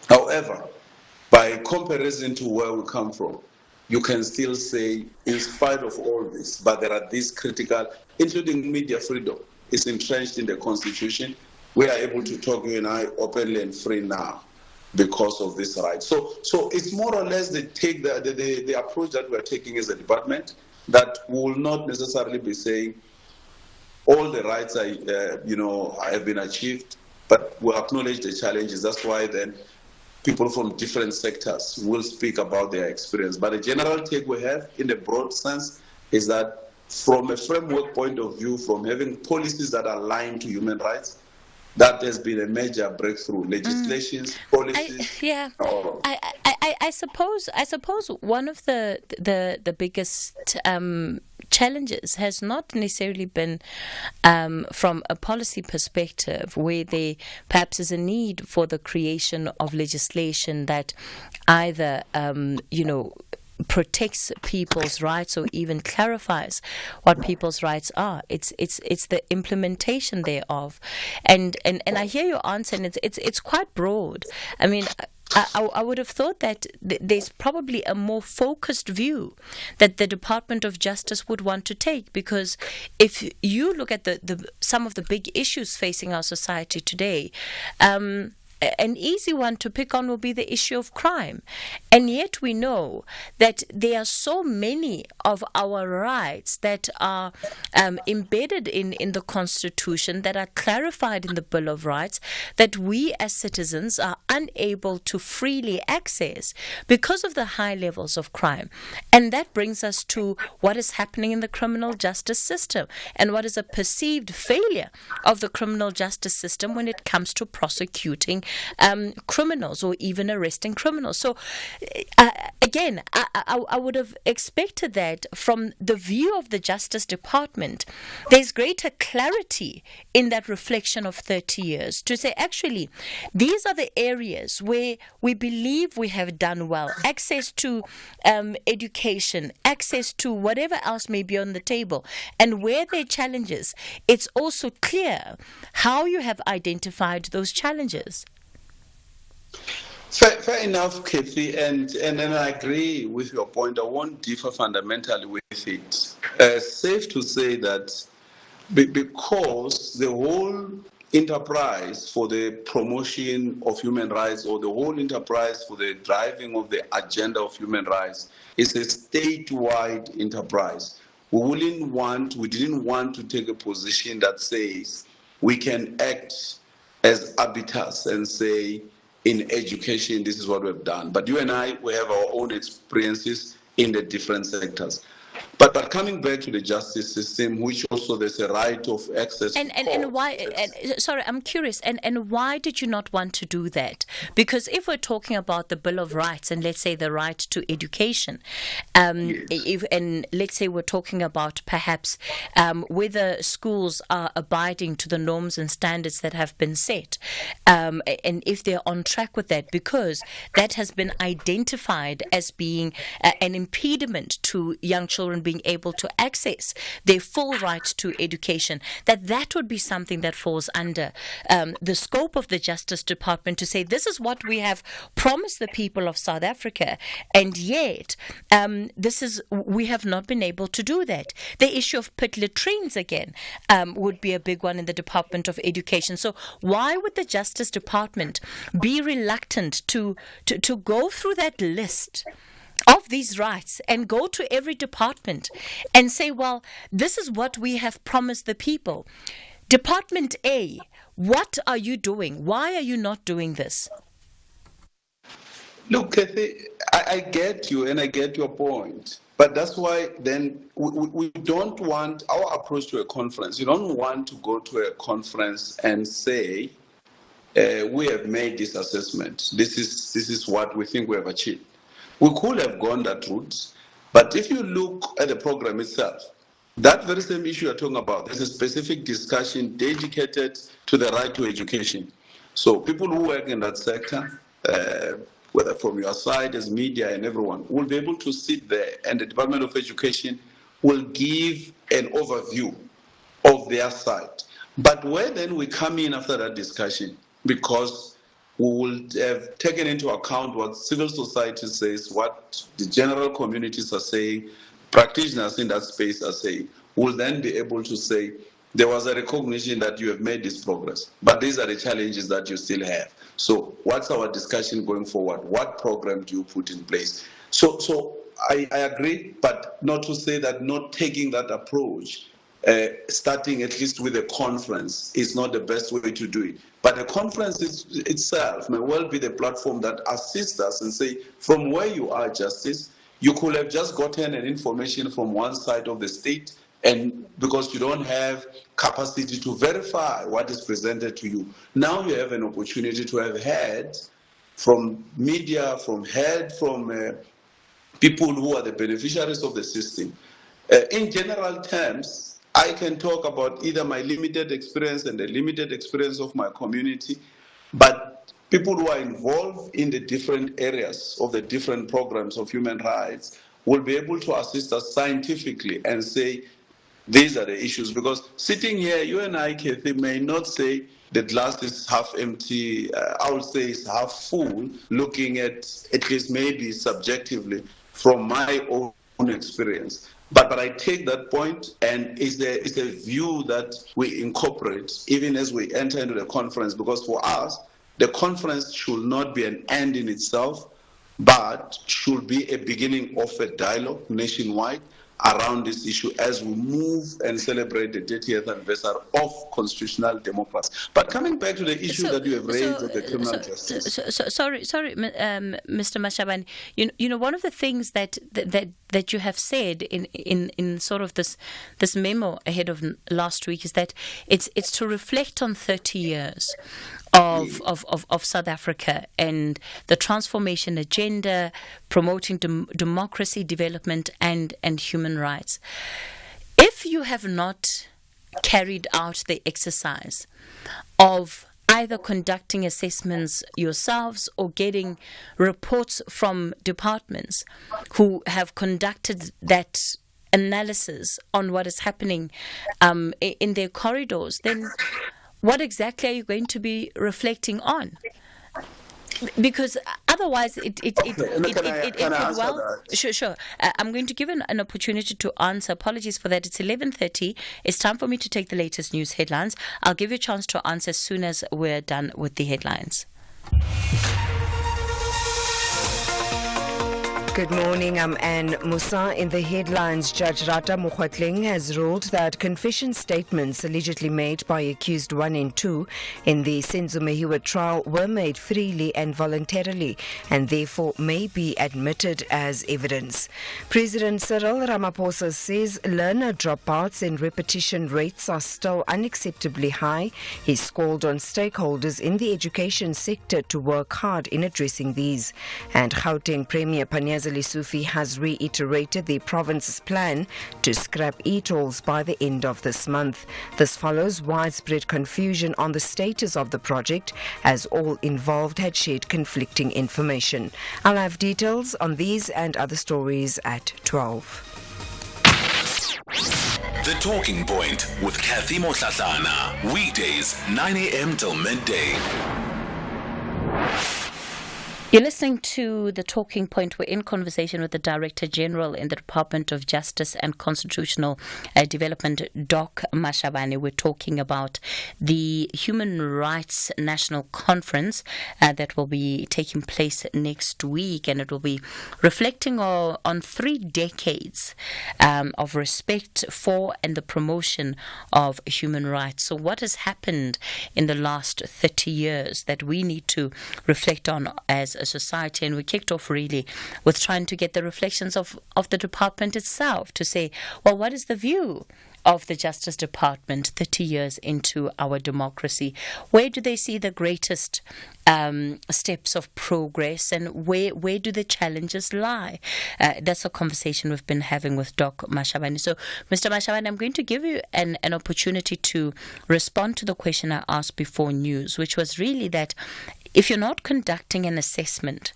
However, by comparison to where we come from, you can still say, in spite of all this, but there are these critical, including media freedom, is entrenched in the Constitution. We are able to talk, you and I, openly and free now because of this right. So it's more or less the approach that we're taking as a department, that we will not necessarily be saying all the rights have been achieved, but we acknowledge the challenges. That's why then people from different sectors will speak about their experience. But the general take we have, in the broad sense, is that from a framework point of view, from having policies that are aligned to human rights, that has been a major breakthrough. Legislations, policies. I suppose one of the biggest challenges has not necessarily been from a policy perspective, where there perhaps is a need for the creation of legislation that either protects people's rights or even clarifies what people's rights are. It's the implementation thereof, and I hear your answer, and it's quite broad. I mean, I would have thought that there's probably a more focused view that the Department of Justice would want to take, because if you look at some of the big issues facing our society today, an easy one to pick on will be the issue of crime. And yet we know that there are so many of our rights that are embedded in the Constitution, that are clarified in the Bill of Rights, that we as citizens are unable to freely access because of the high levels of crime. And that brings us to what is happening in the criminal justice system and what is a perceived failure of the criminal justice system when it comes to prosecuting criminals or even arresting criminals. So again, I would have expected that from the view of the Justice Department, there's greater clarity in that reflection of 30 years to say, actually, these are the areas where we believe we have done well. Access to education, access to whatever else may be on the table. And where there are challenges, it's also clear how you have identified those challenges. Fair enough, Cathy, and I agree with your point. I won't differ fundamentally with it. Safe to say that because the whole enterprise for the promotion of human rights, or the whole enterprise for the driving of the agenda of human rights, is a statewide enterprise. We didn't want to take a position that says we can act as arbiters and say, in education, this is what we've done. But you and I, we have our own experiences in the different sectors. But coming back to the justice system, which also there's a right of access and why? Sorry, I'm curious. And why did you not want to do that? Because if we're talking about the Bill of Rights and let's say the right to education, and let's say we're talking about perhaps whether schools are abiding to the norms and standards that have been set, and if they're on track with that, because that has been identified as being an impediment to young children being able to access their full right to education, that would be something that falls under the scope of the Justice Department to say, this is what we have promised the people of South Africa, and yet we have not been able to do that. The issue of pit latrines again would be a big one in the Department of Education. So why would the Justice Department be reluctant to go through that list of these rights and go to every department and say, well, this is what we have promised the people. Department A, what are you doing? Why are you not doing this? Look, Cathy, I get you and I get your point. But that's why then we don't want our approach to a conference. You don't want to go to a conference and say, we have made this assessment. This is what we think we have achieved. We could have gone that route, but if you look at the program itself, that very same issue you're talking about, there's a specific discussion dedicated to the right to education. So people who work in that sector, whether from your side as media and everyone, will be able to sit there, and the Department of Education will give an overview of their side. But where then we come in after that discussion, because we will have taken into account what civil society says, what the general communities are saying, practitioners in that space are saying, we'll then be able to say, there was a recognition that you have made this progress, but these are the challenges that you still have. So what's our discussion going forward? What program do you put in place? So I agree, but not to say that not taking that approach, starting at least with a conference, is not the best way to do it. But the conference itself may well be the platform that assists us and say, from where you are, Justice, you could have just gotten an information from one side of the state, and because you don't have capacity to verify what is presented to you, now you have an opportunity to have heard from media, from people who are the beneficiaries of the system. In general terms, I can talk about either my limited experience and the limited experience of my community, but people who are involved in the different areas of the different programs of human rights will be able to assist us scientifically and say, these are the issues. Because sitting here, you and I, Cathy, may not say the glass is half empty. I would say it's half full, looking at least maybe subjectively from my own experience. But I take that point, and it's a view that we incorporate even as we enter into the conference, because for us, the conference should not be an end in itself, but should be a beginning of a dialogue nationwide around this issue as we move and celebrate the 30th anniversary of constitutional democracy. But coming back to the issue that you have raised of the criminal justice. Sorry, Mr. Mohlahlana. You know, one of the things that you have said in sort of this memo ahead of last week is that it's to reflect on 30 years of South Africa and the transformation agenda, promoting democracy, development, and human rights. If you have not carried out the exercise of either conducting assessments yourselves or getting reports from departments who have conducted that analysis on what is happening in their corridors, then what exactly are you going to be reflecting on? Because otherwise, it could well. Sure. I'm going to give an opportunity to answer. Apologies for that. It's 11:30. It's time for me to take the latest news headlines. I'll give you a chance to answer as soon as we're done with the headlines. Good morning, I'm Anne Musa. In the headlines, Judge Rata Mohlahlana has ruled that confession statements allegedly made by accused 1 and 2 in the Senzo Mehiwa trial were made freely and voluntarily and therefore may be admitted as evidence. President Cyril Ramaphosa says learner dropouts and repetition rates are still unacceptably high. He's called on stakeholders in the education sector to work hard in addressing these. And Gauteng Premier Panyaza Lesufi has reiterated the province's plan to scrap e-tolls by the end of this month. This follows widespread confusion on the status of the project as all involved had shared conflicting information. I'll have details on these and other stories at 12. The Talking Point with Cathy Mohlahlana. Weekdays, 9 a.m. till midday. You're listening to The Talking Point. We're in conversation with the Director General in the Department of Justice and Constitutional Development, Doc Mashabane. We're talking about the Human Rights National Conference that will be taking place next week, and it will be reflecting on 3 decades of respect for and the promotion of human rights. So what has happened in the last 30 years that we need to reflect on as a society? And we kicked off really with trying to get the reflections of the department itself to say, well, what is the view of the Justice Department 30 years into our democracy? Where do they see the greatest steps of progress, and where do the challenges lie? That's a conversation we've been having with Doc Mashabane. So, Mr. Mashabane, I'm going to give you an opportunity to respond to the question I asked before news, which was really that if you're not conducting an assessment,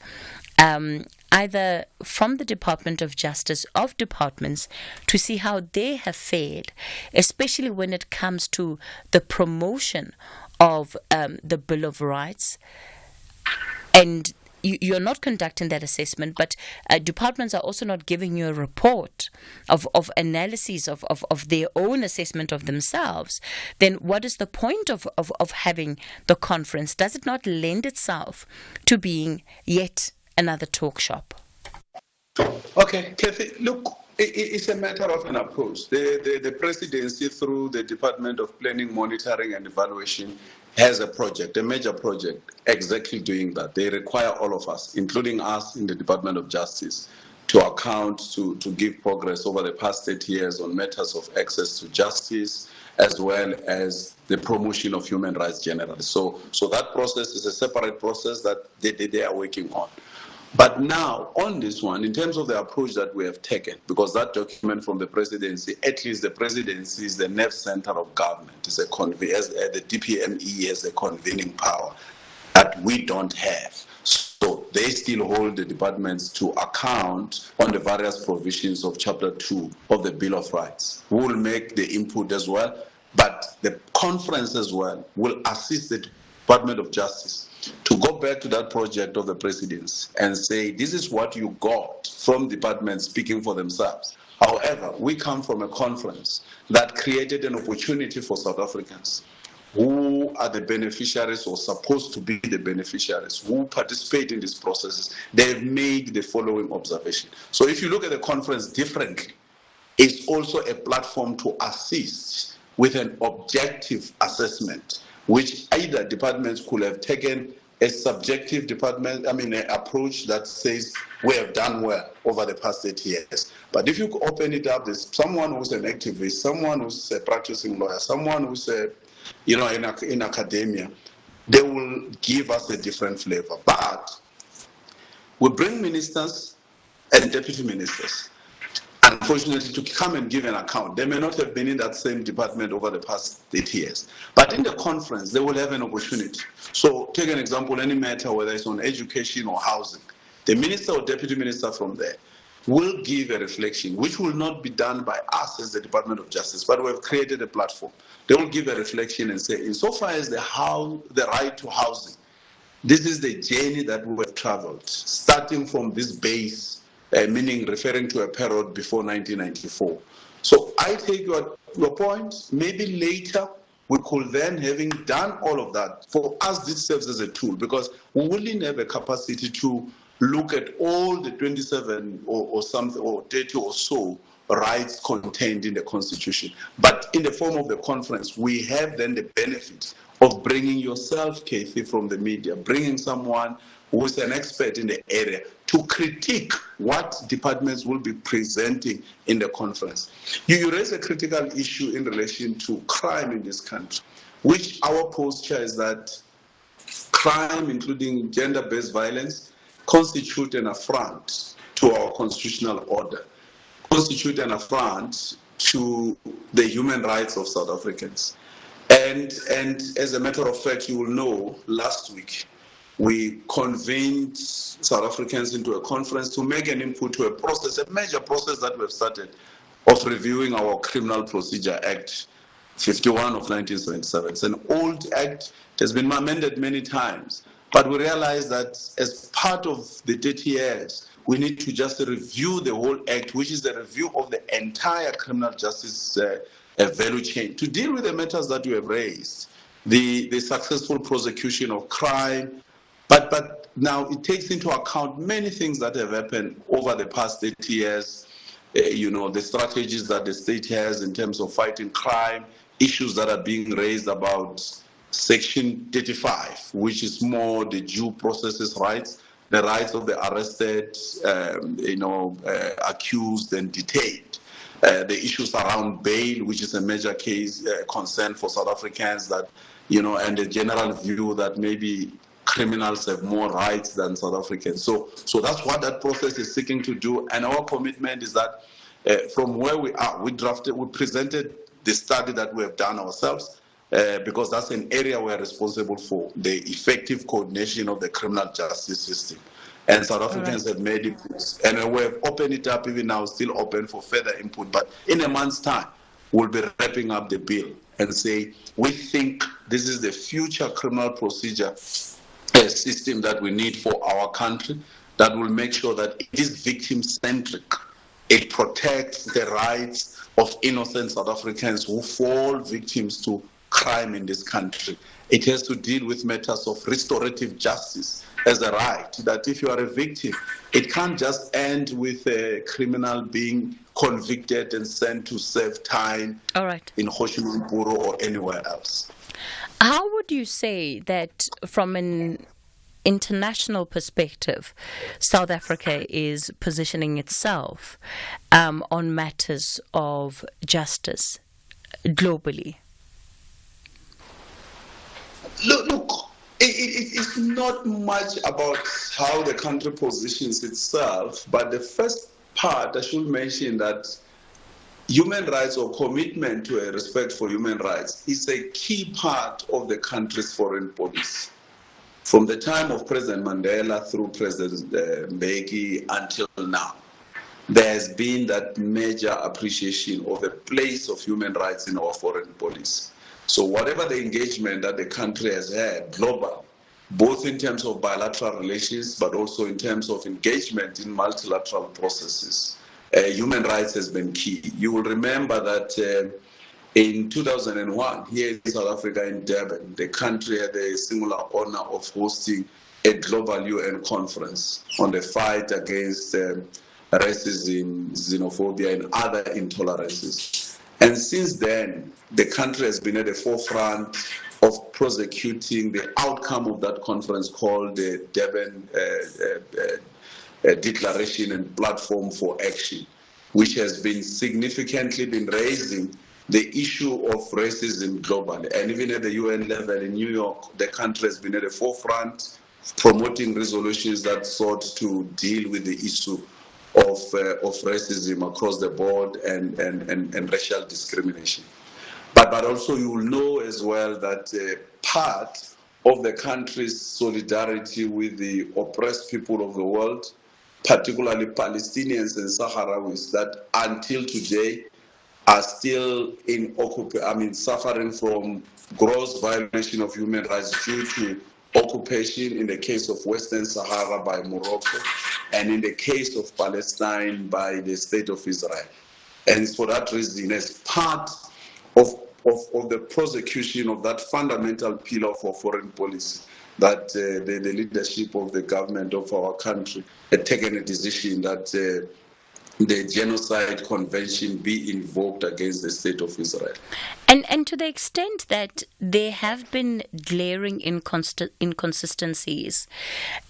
either from the Department of Justice of departments to see how they have fared, especially when it comes to the promotion of the Bill of Rights, and you're not conducting that assessment, but departments are also not giving you a report of analyses of their own assessment of themselves, then what is the point of having the conference? Does it not lend itself to being yet another talk shop? Okay, Cathy, look, it's a matter of an approach. The presidency, through the Department of Planning, Monitoring and Evaluation, has a project, a major project, exactly doing that. They require all of us, including us in the Department of Justice, to account, to give progress over the past 30 years on matters of access to justice, as well as the promotion of human rights generally. So that process is a separate process that they are working on. But now, on this one, in terms of the approach that we have taken, because that document from the presidency, at least the presidency is the nerve center of government. It's the DPME has a convening power that we don't have. So they still hold the departments to account on the various provisions of Chapter 2 of the Bill of Rights. We will make the input as well, but the conference as well will assist the Department of Justice to go back to that project of the presidency and say, this is what you got from departments speaking for themselves. However, we come from a conference that created an opportunity for South Africans who are the beneficiaries or supposed to be the beneficiaries, who participate in these processes, they've made the following observation. So if you look at the conference differently, it's also a platform to assist with an objective assessment, which either departments could have taken a subjective approach that says we have done well over the past 8 years. But if you open it up, there's someone who's an activist, someone who's a practicing lawyer, someone who's in academia, they will give us a different flavor. But we bring ministers and deputy ministers, unfortunately, to come and give an account. They may not have been in that same department over the past 8 years. But in the conference, they will have an opportunity. So take an example, any matter, whether it's on education or housing, the minister or deputy minister from there will give a reflection, which will not be done by us as the Department of Justice, but we have created a platform. They will give a reflection and say, insofar as the right to housing, this is the journey that we have traveled, starting from this base, meaning referring to a period before 1994. So I take your point. Maybe later we could then, having done all of that, for us this serves as a tool, because we wouldn't have a capacity to look at all the 27 or something or 30 or so rights contained in the Constitution. But in the form of the conference, we have then the benefit of bringing yourself, Cathy, from the media, bringing someone who is an expert in the area to critique what departments will be presenting in the conference. You raise a critical issue in relation to crime in this country, which our posture is that crime, including gender-based violence, constitute an affront to our constitutional order, constitute an affront to the human rights of South Africans. And as a matter of fact, you will know, last week, we convened South Africans into a conference to make an input to a process, a major process that we've started, of reviewing our Criminal Procedure Act 51 of 1977. It's an old act, it has been amended many times, but we realize that as part of the 30 years, we need to just review the whole act, which is the review of the entire criminal justice value chain, to deal with the matters that you have raised, the successful prosecution of crime. But now it takes into account many things that have happened over the past 30 years, the strategies that the state has in terms of fighting crime, issues that are being raised about Section 35, which is more the due process rights, the rights of the arrested, accused and detained. The issues around bail, which is a major case concern for South Africans, that, and the general view that maybe criminals have more rights than South Africans. So that's what that process is seeking to do. And our commitment is that from where we are, we presented the study that we have done ourselves, because that's an area we're responsible for, the effective coordination of the criminal justice system. And South Africans have made it, and we have opened it up, even now still open for further input. But in a month's time, we'll be wrapping up the bill and say, we think this is the future criminal procedure system that we need for our country, that will make sure that it is victim-centric. It protects the rights of innocent South Africans who fall victims to crime in this country. It has to deal with matters of restorative justice as a right, that if you are a victim, it can't just end with a criminal being convicted and sent to serve time in Hoshimampuro or anywhere else. How would you say that from an international perspective, South Africa is positioning itself on matters of justice globally? Look, it's not much about how the country positions itself, but the first part, I should mention that human rights or commitment to a respect for human rights is a key part of the country's foreign policy. From the time of President Mandela through President Mbeki until now, there has been that major appreciation of the place of human rights in our foreign policy. So whatever the engagement that the country has had global, both in terms of bilateral relations, but also in terms of engagement in multilateral processes, human rights has been key. You will remember that In 2001, here in South Africa, in Durban, the country had a singular honor of hosting a global UN conference on the fight against racism, xenophobia, and other intolerances. And since then, the country has been at the forefront of prosecuting the outcome of that conference called the Durban Declaration and Platform for Action, which has been significantly raising the issue of racism globally. And even at the UN level in New York, the country has been at the forefront promoting resolutions that sought to deal with the issue of racism across the board and racial discrimination. But also you will know as well that part of the country's solidarity with the oppressed people of the world, particularly Palestinians and Sahrawis, that until today are still suffering from gross violation of human rights due to occupation in the case of Western Sahara by Morocco and in the case of Palestine by the State of Israel. And for that reason, as part of the prosecution of that fundamental pillar for foreign policy, that the leadership of the government of our country had taken a decision that the Genocide Convention be invoked against the State of Israel. And to the extent that there have been glaring inconsistencies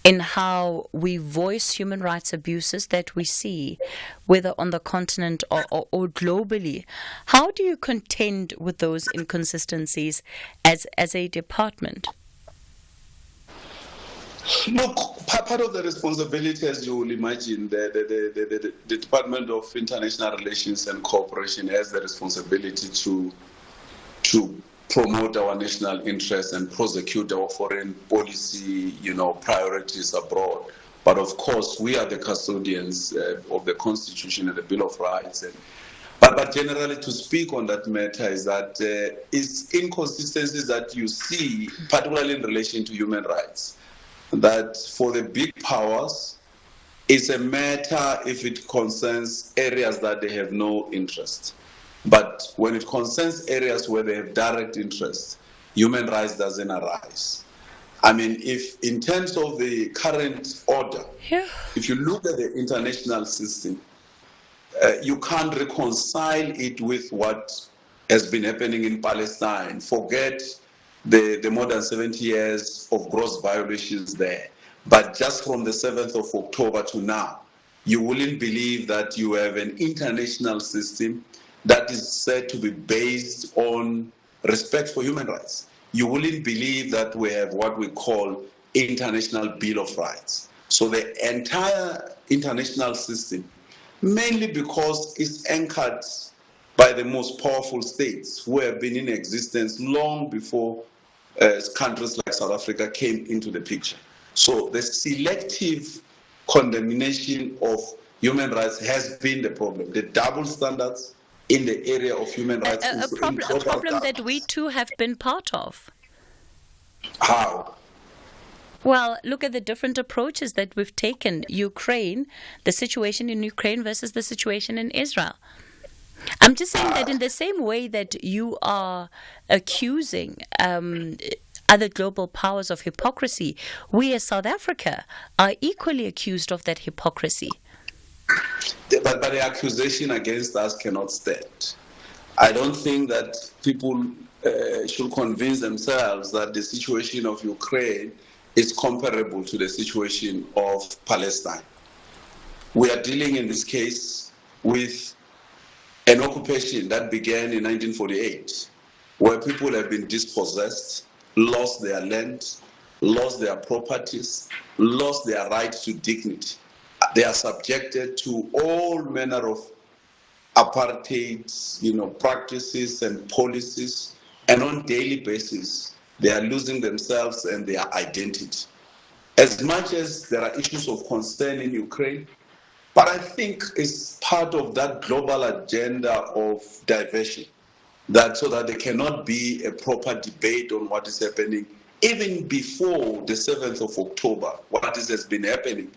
in how we voice human rights abuses that we see, whether on the continent or globally, how do you contend with those inconsistencies as a department? Look, part of the responsibility, as you will imagine, the Department of International Relations and Cooperation has the responsibility to promote our national interests and prosecute our foreign policy, priorities abroad. But of course, we are the custodians of the Constitution and the Bill of Rights. But generally, to speak on that matter is that it's inconsistencies that you see, particularly in relation to human rights, that for the big powers, it's a matter if it concerns areas that they have no interest. But when it concerns areas where they have direct interest, human rights doesn't arise. I mean, if in terms of the current order, if you look at the international system, you can't reconcile it with what has been happening in Palestine. Forget the more than 70 years of gross violations there. But just from the 7th of October to now, you wouldn't believe that you have an international system that is said to be based on respect for human rights. You wouldn't believe that we have what we call International Bill of Rights. So the entire international system, mainly because it's anchored by the most powerful states who have been in existence long before countries like South Africa came into the picture. So the selective condemnation of human rights has been the problem. The double standards in the area of human rights. A problem that we too have been part of. How? Well, look at the different approaches that we've taken. Ukraine, the situation in Ukraine versus the situation in Israel. I'm just saying that in the same way that you are accusing other global powers of hypocrisy, we as South Africa are equally accused of that hypocrisy. But the accusation against us cannot stand. I don't think that people should convince themselves that the situation of Ukraine is comparable to the situation of Palestine. We are dealing in this case with an occupation that began in 1948, where people have been dispossessed, lost their land, lost their properties, lost their right to dignity. They are subjected to all manner of apartheid, practices and policies, and on a daily basis, they are losing themselves and their identity. As much as there are issues of concern in Ukraine, but I think it's part of that global agenda of diversion, so that there cannot be a proper debate on what is happening, even before the 7th of October, what has been happening,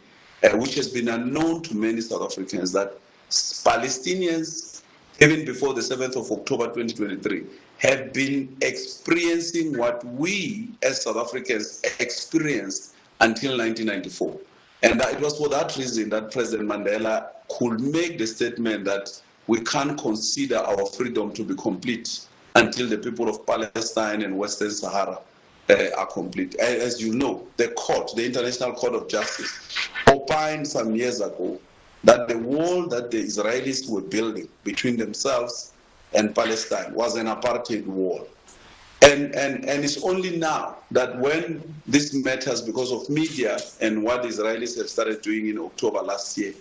which has been unknown to many South Africans, that Palestinians even before the 7th of October 2023, have been experiencing what we as South Africans experienced until 1994. And it was for that reason that President Mandela could make the statement that we can't consider our freedom to be complete until the people of Palestine and Western Sahara are complete. As you know, the court, the International Court of Justice, opined some years ago that the wall that the Israelis were building between themselves and Palestine was an apartheid wall. And it's only now that when this matters because of media and what the Israelis have started doing in October last year,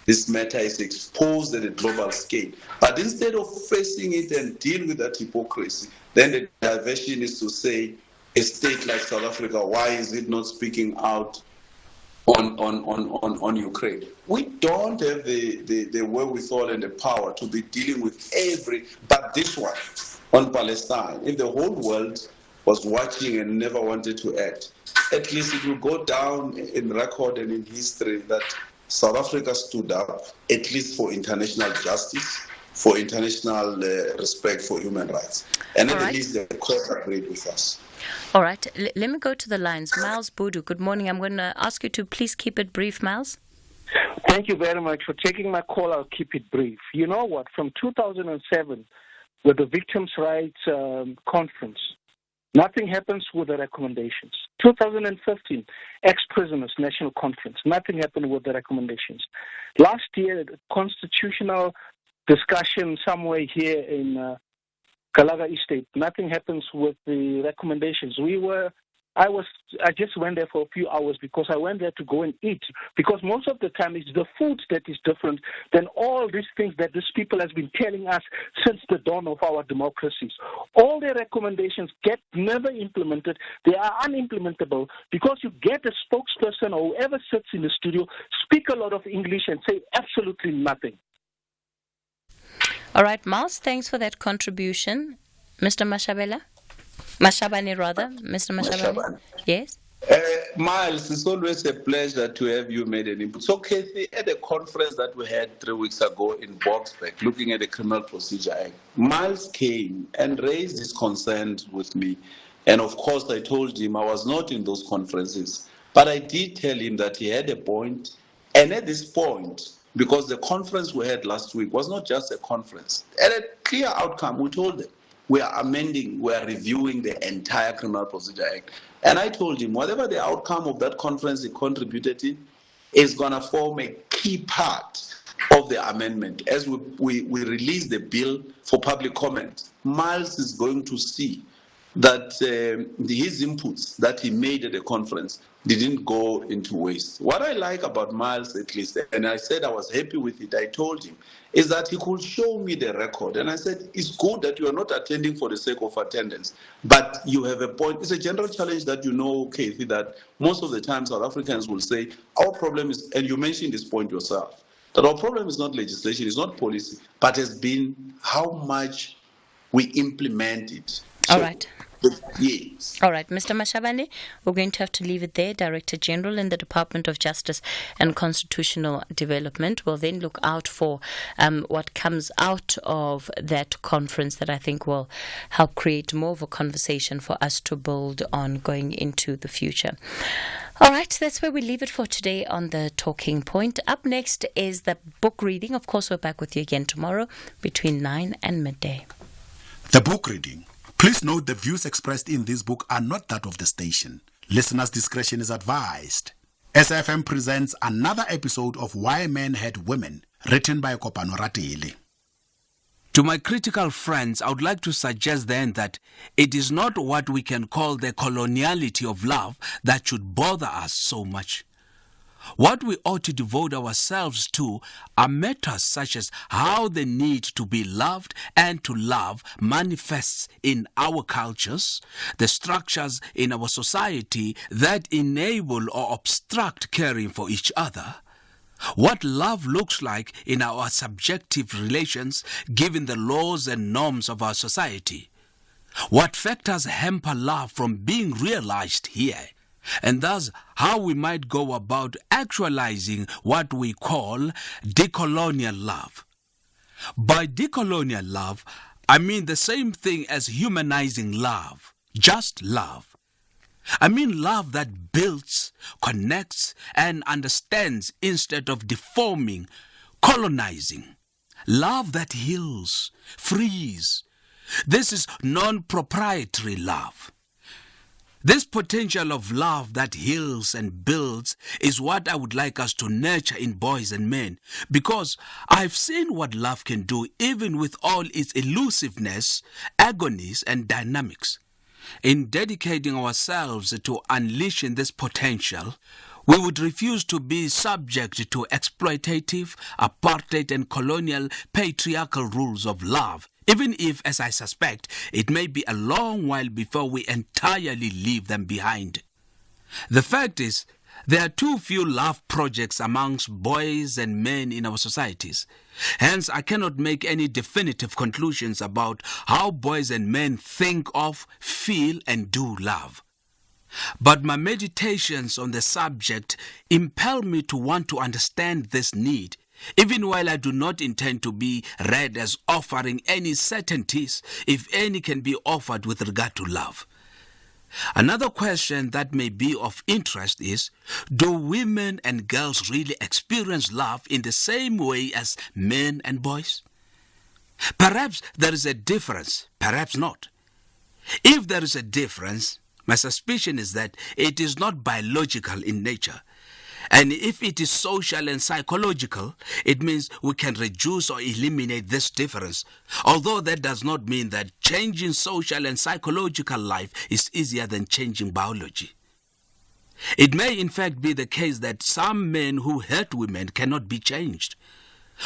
this matter is exposed at a global scale. But instead of facing it and deal with that hypocrisy, then the diversion is to say, a state like South Africa, why is it not speaking out on Ukraine? We don't have the wherewithal and the power to be dealing with but this one on Palestine. If the whole world was watching and never wanted to act, at least it will go down in record and in history that South Africa stood up, at least for international justice, for international respect for human rights. And at least the court agreed with us. All right. Let me go to the lines. Miles Budu, good morning. I'm going to ask you to please keep it brief, Miles. Thank you very much for taking my call. I'll keep it brief. You know what? From 2007, with the Victims' Rights Conference, nothing happens with the recommendations. 2015, Ex-Prisoners National Conference, nothing happened with the recommendations. Last year, the constitutional discussion somewhere here in Galaga Estate, nothing happens with the recommendations. I just went there for a few hours because I went there to go and eat, because most of the time it's the food that is different than all these things that these people has been telling us since the dawn of our democracies. All their recommendations get never implemented. They are unimplementable because you get a spokesperson or whoever sits in the studio, speak a lot of English and say absolutely nothing. All right, Miles, thanks for that contribution. Mr. Mashabane, rather. Mr. Mashabane. Yes? Miles, it's always a pleasure to have you made an input. So, Cathy, at a conference that we had 3 weeks ago in Boksburg, looking at the Criminal Procedure Act, Miles came and raised his concerns with me. And of course, I told him I was not in those conferences. But I did tell him that he had a point. And at this point, because the conference we had last week was not just a conference, at a clear outcome, we told them, we are amending, we are reviewing the entire Criminal Procedure Act. And I told him, whatever the outcome of that conference he contributed in is going to form a key part of the amendment. As we release the bill for public comment, Miles is going to see that his inputs that he made at the conference didn't go into waste. What I like about Miles, at least, and I said I was happy with it, I told him, is that he could show me the record. And I said, it's good that you are not attending for the sake of attendance, but you have a point. It's a general challenge that you know, Cathy, that most of the time South Africans will say, our problem is, and you mentioned this point yourself, that our problem is not legislation, it's not policy, but has been how much we implement it. All right. Yes. All right, Mr. Mashabane, we're going to have to leave it there. Director General in the Department of Justice and Constitutional Development will then look out for what comes out of that conference that I think will help create more of a conversation for us to build on going into the future. All right, that's where we leave it for today on the Talking Point. Up next is the book reading. Of course, we're back with you again tomorrow between 9 and midday. The book reading. Please note the views expressed in this book are not that of the station. Listeners' discretion is advised. SFM presents another episode of Why Men Hate Women, written by Kopano Ratile. To my critical friends, I would like to suggest then that it is not what we can call the coloniality of love that should bother us so much. What we ought to devote ourselves to are matters such as how the need to be loved and to love manifests in our cultures, the structures in our society that enable or obstruct caring for each other, what love looks like in our subjective relations given the laws and norms of our society, what factors hamper love from being realized here, and thus how we might go about actualizing what we call decolonial love. By decolonial love, I mean the same thing as humanizing love, just love. I mean love that builds, connects, and understands instead of deforming, colonizing. Love that heals, frees. This is non-proprietary love. This potential of love that heals and builds is what I would like us to nurture in boys and men, because I've seen what love can do even with all its elusiveness, agonies, and dynamics. In dedicating ourselves to unleashing this potential, we would refuse to be subject to exploitative, apartheid, and colonial patriarchal rules of love, even if, as I suspect, it may be a long while before we entirely leave them behind. The fact is, there are too few love projects amongst boys and men in our societies. Hence, I cannot make any definitive conclusions about how boys and men think of, feel, and do love. But my meditations on the subject impel me to want to understand this need, even while I do not intend to be read as offering any certainties, if any can be offered with regard to love. Another question that may be of interest is, do women and girls really experience love in the same way as men and boys? Perhaps there is a difference, perhaps not. If there is a difference, my suspicion is that it is not biological in nature. And if it is social and psychological, it means we can reduce or eliminate this difference. Although that does not mean that changing social and psychological life is easier than changing biology. It may in fact be the case that some men who hurt women cannot be changed.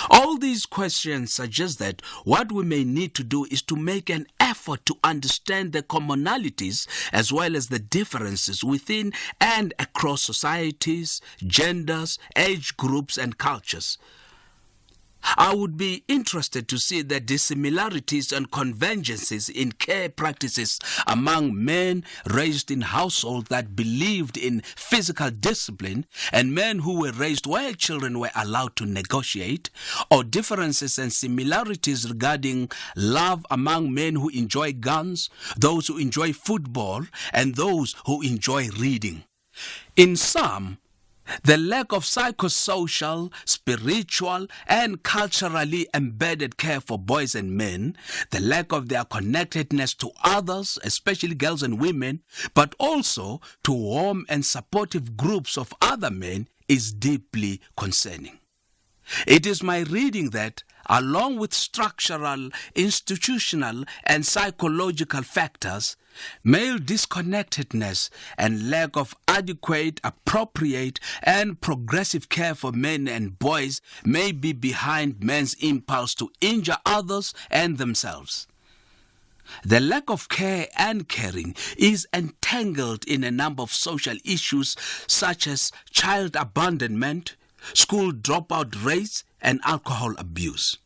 All these questions suggest that what we may need to do is to make an effort to understand the commonalities as well as the differences within and across societies, genders, age groups, and cultures. I would be interested to see the dissimilarities and convergences in care practices among men raised in households that believed in physical discipline and men who were raised where children were allowed to negotiate, or differences and similarities regarding love among men who enjoy guns, those who enjoy football, and those who enjoy reading. In some, the lack of psychosocial, spiritual, and culturally embedded care for boys and men, the lack of their connectedness to others, especially girls and women, but also to warm and supportive groups of other men, is deeply concerning. It is my reading that, along with structural, institutional, and psychological factors, male disconnectedness and lack of adequate, appropriate, and progressive care for men and boys may be behind men's impulse to injure others and themselves. The lack of care and caring is entangled in a number of social issues such as child abandonment, school dropout rates, and alcohol abuse.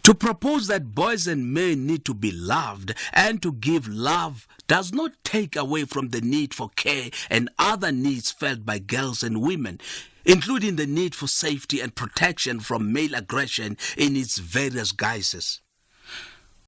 To propose that boys and men need to be loved and to give love does not take away from the need for care and other needs felt by girls and women, including the need for safety and protection from male aggression in its various guises.